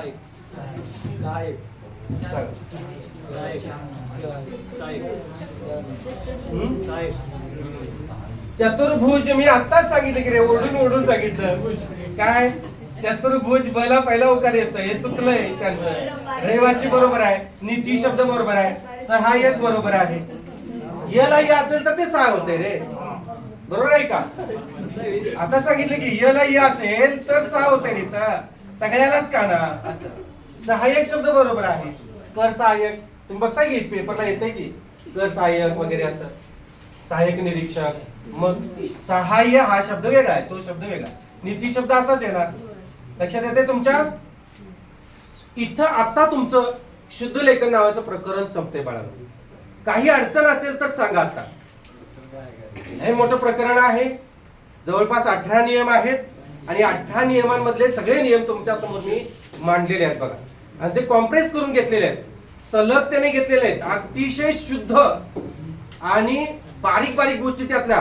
चतुर्भुज मी आताच सांगितलं की रे, ओढून ओढून सांगितलं. काय चतुर्भुज बला पहिला उकार येतं, हे चुकलंय त्यांचं. रहिवासी बरोबर आहे, नीती शब्द बरोबर आहे, सहाय्यक बरोबर आहे. यल आई असेल तर ते सहा होते रे, बरोबर आहे का? आता सांगितलं की यल आई असेल तर सहा होते रे, तर सगळ्यालाच का ना असं. सहाय्यक शब्द बरोबर आहे, कर सहाय्यक. तुम्ही बघता की पेपरला येते की कर सहाय्यक वगैरे असं, सहाय्यक निरीक्षक. मग सहाय्य हा शब्द वेगळा आहे, तो शब्द वेगळा. नीती शब्द असाच येणार. लक्षात येते तुमच्या? इथं आता तुमचं शुद्ध लेखन नावाचं प्रकरण संपते बाळांनो. काही अडचण असेल तर सांगा. आता हे मोठं प्रकरण आहे, जवळपास 18 नियम आहेत आणि 18 नियमांमधले सगळे नियम तुमच्या समोर मी मांडलेले आहेत बघा. आणि ते कॉम्प्रेस करून घेतलेले आहेत, सलगतेने घेतलेले आहेत, अतिशय शुद्ध आणि बारीक बारीक गोष्टी त्यातल्या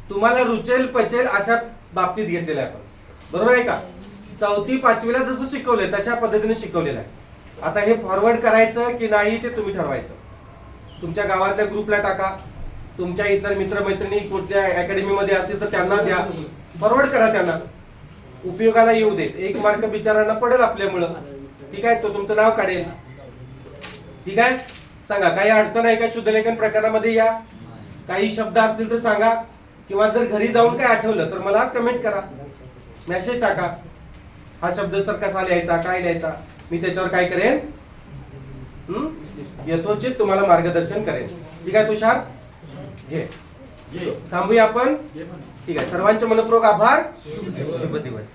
तुम्हाला रुचेल पचेल अशा बाबतीत घेतलेल्या आहे आपण. बरोबर आहे का? 4थी 5वीला जसं शिकवलंय तशा पद्धतीने शिकवलेलं आहे. आता हे फॉरवर्ड करायचं की नाही ते तुम्ही ठरवायचं. तुमच्या गावातल्या ग्रुपला टाका, तुमच्या इतर मित्रमैत्रिणी कुठल्या अकॅडमी मध्ये असतील तर त्यांना द्या, फॉरवर्ड करा, त्यांना उपयोगाला येऊ देत. 1 मार्क बिचारांना पडेल आपल्यामुळं, ठीक आहे? तो तुमचं नाव काढेल, ठीक आहे? सांगा काही अडचण आहे का? शुद्धलेखन प्रकारामध्ये या काही शब्द असतील तर सांगा, किंवा जर घरी जाऊन काय आठवलं तर मला कमेंट करा, मेसेज टाका. हा शब्द सर कसा लिहायचा, काय लिहायचा, मी त्याच्यावर काय करेन, यथोचित तुम्हाला मार्गदर्शन करेन. ठीक आहे तुषार? घे, थांबूया आपण. ठीक आहे, सर्वांचे मनपूर्वक आभार. शुभ दिवस.